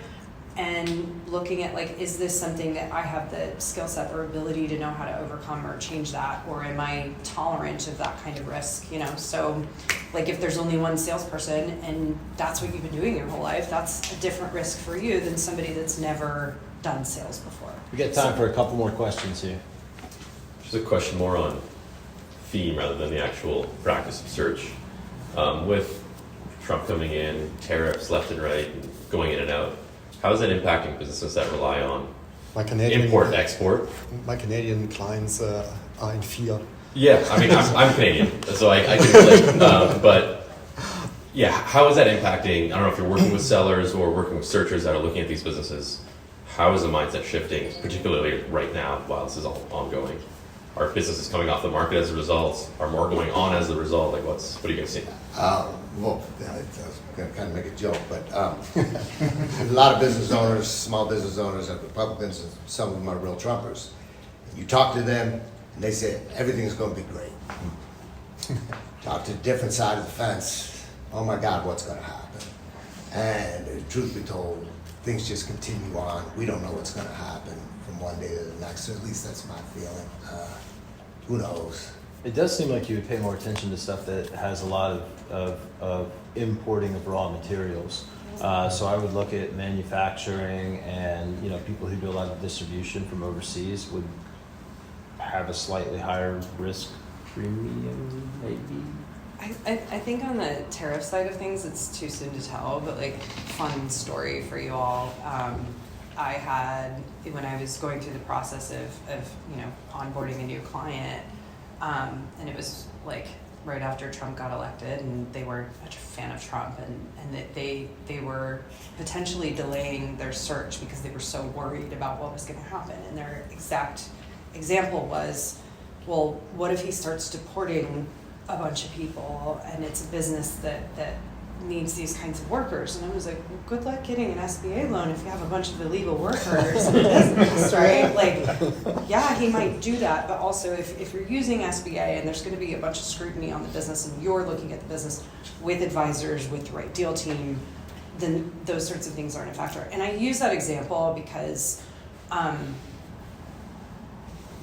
and looking at is this something that I have the skill set or ability to know how to overcome or change that, or am I tolerant of that kind of risk? So if there's only one salesperson and that's what you've been doing your whole life, that's a different risk for you than somebody that's never done sales before. We got time for a couple more questions here. Just a question more on theme rather than the actual practice of search. With Trump coming in, tariffs left and right, and going in and out, how is that impacting businesses that rely on import and export? My Canadian clients are in fear. Yeah, I mean, I'm Canadian, so I can relate. But yeah, how is that impacting? I don't know if you're working with sellers or working with searchers that are looking at these businesses. How is the mindset shifting, particularly right now while this is all ongoing? Are businesses coming off the market as a result? Are more going on as a result? What are you going to see? Well, I was going to kind of make a joke, but a lot of business owners, small business owners are Republicans, and some of them are real Trumpers. You talk to them, and they say, everything's going to be great. Talk to a different side of the fence, oh my God, what's going to happen? And truth be told, things just continue on. We don't know what's going to happen from one day to the next, so at least that's my feeling. Who knows? It does seem like you would pay more attention to stuff that has a lot of importing of raw materials. So I would look at manufacturing, and people who do a lot of distribution from overseas would have a slightly higher risk premium, maybe. I think on the tariff side of things, it's too soon to tell, but fun story for you all. I had, when I was going through the process of onboarding a new client, and it was right after Trump got elected, and they weren't a fan of Trump, and that they were potentially delaying their search because they were so worried about what was going to happen. And their exact example was, well, what if he starts deporting a bunch of people, and it's a business that needs these kinds of workers? And I was like, well, good luck getting an SBA loan if you have a bunch of illegal workers in a business, right? Yeah, he might do that, but also if you're using SBA and there's going to be a bunch of scrutiny on the business, and you're looking at the business with advisors, with the right deal team, then those sorts of things aren't a factor. And I use that example because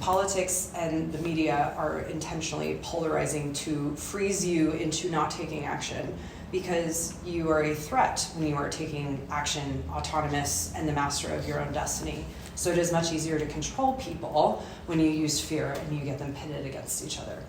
politics and the media are intentionally polarizing to freeze you into not taking action, because you are a threat when you are taking action, autonomous and the master of your own destiny. So it is much easier to control people when you use fear and you get them pitted against each other.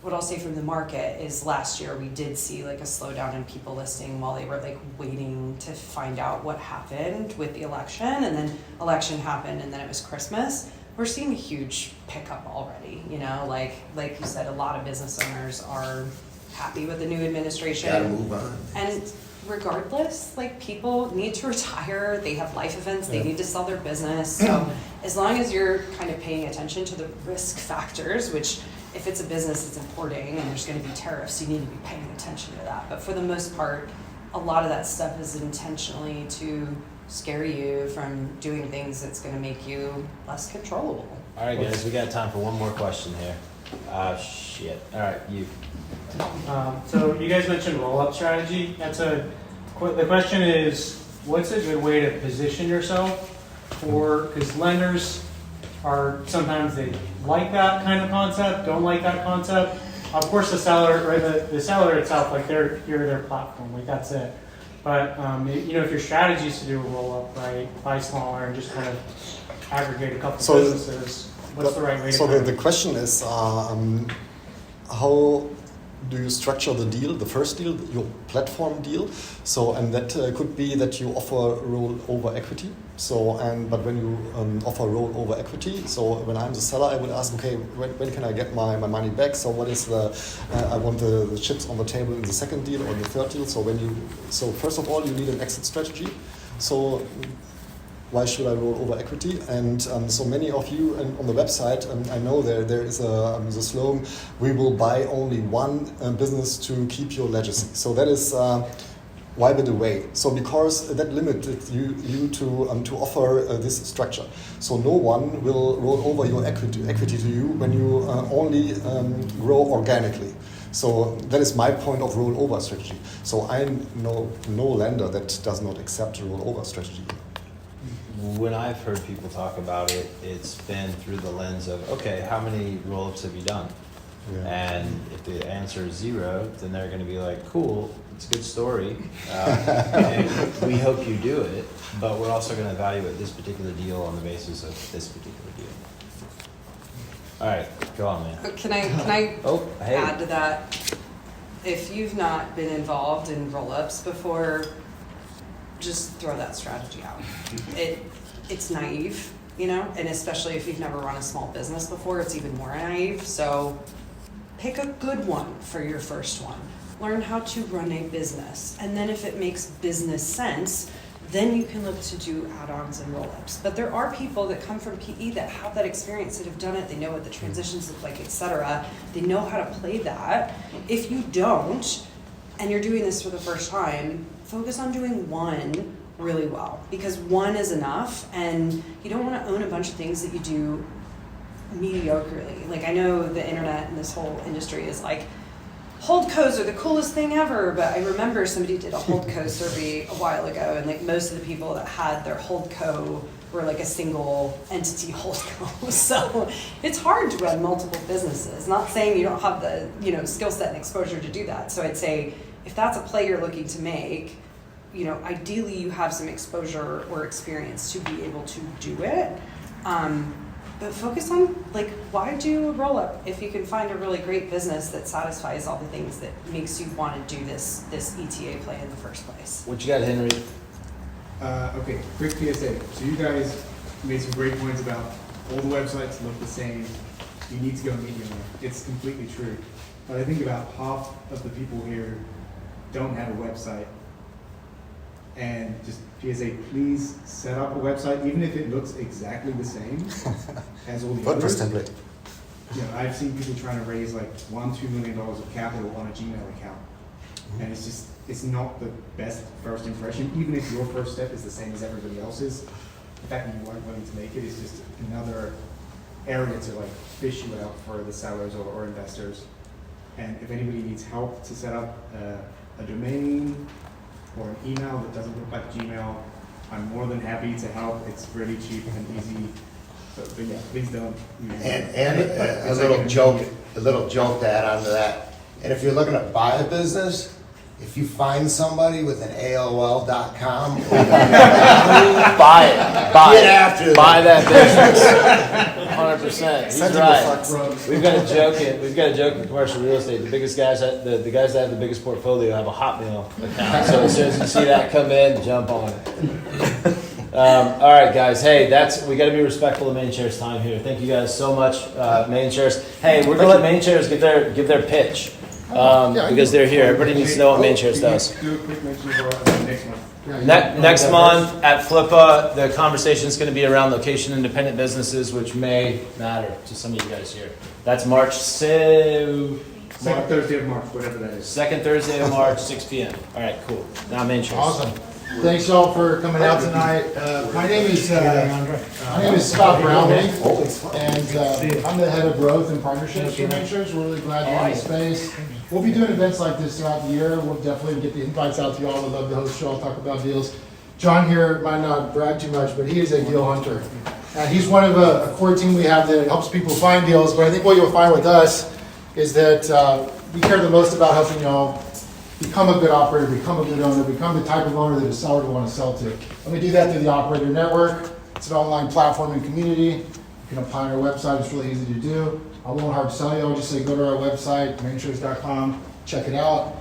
What I'll say from the market is last year we did see a slowdown in people listing while they were waiting to find out what happened with the election, and then election happened, and then it was Christmas. we're seeing a huge pickup already. You know, like you said, a lot of business owners are happy with the new administration. Gotta move on. And regardless, like, people need to retire, they have life events, they need to sell their business. So as long as you're kind of paying attention to the risk factors, which if it's a business that's importing and there's going to be tariffs, you need to be paying attention to that. But for the most part, a lot of that stuff is intentionally to scare you from doing things that's going to make you less controllable. All right, guys, we got time for one more question here. Shit. All right, you. So you guys mentioned roll-up strategy. The question is, what's a good way to position yourself for, because lenders are sometimes they like that kind of concept, don't like that concept. Of course, the seller, right? The seller itself, like you're their platform, like that's it. But you know, if your strategy is to do a roll-up, right, buy smaller and just kind of aggregate a couple businesses, what's the right way to do it? The question is, how do you structure the deal, the first deal, your platform deal? So, and that could be that you offer rollover equity. So, but when you offer rollover equity, so when I'm the seller, I would ask, okay, when can I get my money back? So, what is I want the chips on the table in the second deal or the third deal. So, first of all, you need an exit strategy. So, why should I roll over equity? And so many of you on the website, I know there is the slogan, we will buy only one business to keep your legacy. So that is why by the way. So because that limited you to offer this structure. So no one will roll over your equity to you when you only grow organically. So that is my point of rollover strategy. So I know no lender that does not accept a rollover strategy. When I've heard people talk about it, it's been through the lens of, okay, how many roll-ups have you done? Yeah. And if the answer is 0, then they're going to be like, cool, it's a good story. And we hope you do it, but we're also going to evaluate this particular deal on the basis of this particular deal. All right, go on, man. Can I add to that? If you've not been involved in roll-ups before, just throw that strategy out. It's naive, you know, and especially if you've never run a small business before, it's even more naive. So pick a good one for your first one. Learn how to run a business. And then if it makes business sense, then you can look to do add-ons and roll-ups. But there are people that come from PE that have that experience, that have done it, they know what the transitions look like, etc. They know how to play that. If you don't, and you're doing this for the first time, focus on doing one really well, because one is enough, and you don't want to own a bunch of things that you do mediocrely. Like, I know the internet and this whole industry is like, holdcos are the coolest thing ever, but I remember somebody did a holdco survey a while ago, and like most of the people that had their holdco were like a single entity holdco. So it's hard to run multiple businesses. Not saying you don't have the skill set and exposure to do that. So I'd say if that's a play you're looking to make, ideally you have some exposure or experience to be able to do it. But focus on, why do a roll-up if you can find a really great business that satisfies all the things that makes you want to do this ETA play in the first place. What you got, Henry? Okay, quick PSA. So you guys made some great points about all the websites look the same. You need to go medium. It's completely true. But I think about half of the people here don't have a website. And just PSA, please set up a website, even if it looks exactly the same as all the others. Template. I've seen people trying to raise $1-2 million of capital on a Gmail account. And it's not the best first impression, even if your first step is the same as everybody else's. The fact that you aren't willing to make it is just another area to fish you out for the sellers or investors. And if anybody needs help to set up a domain or an email that doesn't look like Gmail, I'm more than happy to help. It's really cheap and easy. But yeah, please don't. And a little joke to add on to that. And if you're looking to buy a business, if you find somebody with an AOL.com, buy it. Get after buy that business. 100%. He's right. We've got a joke in commercial real estate. The biggest guys, the guys that have the biggest portfolio have a Hotmail account. So as soon as you see that come in, jump on it. All right, guys. Hey, we got to be respectful of Mainshares' time here. Thank you guys so much, Mainshares. Hey, we're gonna let Mainshares give their pitch because they're here. Everybody needs to know what Mainshares does. Do a quick mention for next month. Next month at Flippa, the conversation is going to be around location-independent businesses, which may matter to some of you guys here. That's March Second Thursday of March, whatever that is. Second Thursday of March, 6 p.m. All right, cool. Now Mainshares. Awesome. Thanks y'all for coming out tonight. My name is Scott Brownlee, and I'm the head of growth and partnerships for Mainshares. We're really glad you're in the space. We'll be doing events like this throughout the year. We'll definitely get the invites out to y'all. We'd love to host y'all, talk about deals. John here might not brag too much, but he is a deal hunter. He's one of a core team we have that helps people find deals. But I think what you'll find with us is that we care the most about helping y'all become a good operator, become a good owner, become the type of owner that a seller will want to sell to. And we do that through the Operator Network. It's an online platform and community. You can apply on our website. It's really easy to do. I won't hard sell you. I'll just say go to our website, mainshares.com, check it out.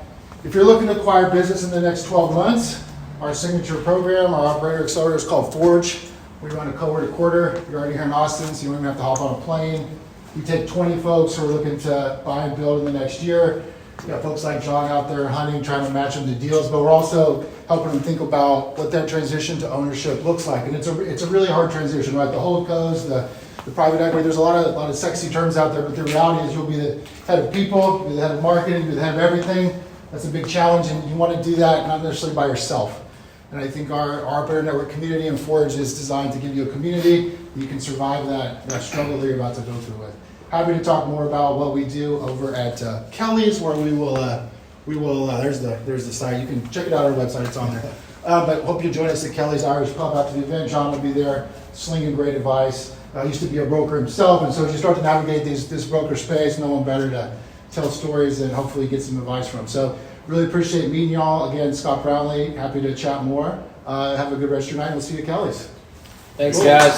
If you're looking to acquire business in the next 12 months, our signature program, our operator accelerator is called Forge. We run a quarter to quarter. You're already here in Austin, so you don't even have to hop on a plane. We take 20 folks who are looking to buy and build in the next year. We got folks like John out there hunting, trying to match them to deals, but we're also helping them think about what that transition to ownership looks like. And it's a really hard transition, right? The holdcos, the private equity, there's a lot of sexy terms out there, but the reality is you'll be the head of people, you'll be the head of marketing, you'll be the head of everything. That's a big challenge, and you want to do that not necessarily by yourself. And I think our Operator Network community and Forge is designed to give you a community that you can survive that struggle that you're about to go through with. Happy to talk more about what we do over at Kelly's, where we will there's the site. You can check it out on our website, it's on there. But hope you'll join us at Kelly's Irish Pub after the event. John will be there slinging great advice. Used to be a broker himself, and so as you start to navigate this broker space, no one better to tell stories and hopefully get some advice from. So really appreciate meeting y'all. Again, Scott Brownlee, happy to chat more. Have a good rest of your night. We'll see you at Kelly's. Thanks, guys.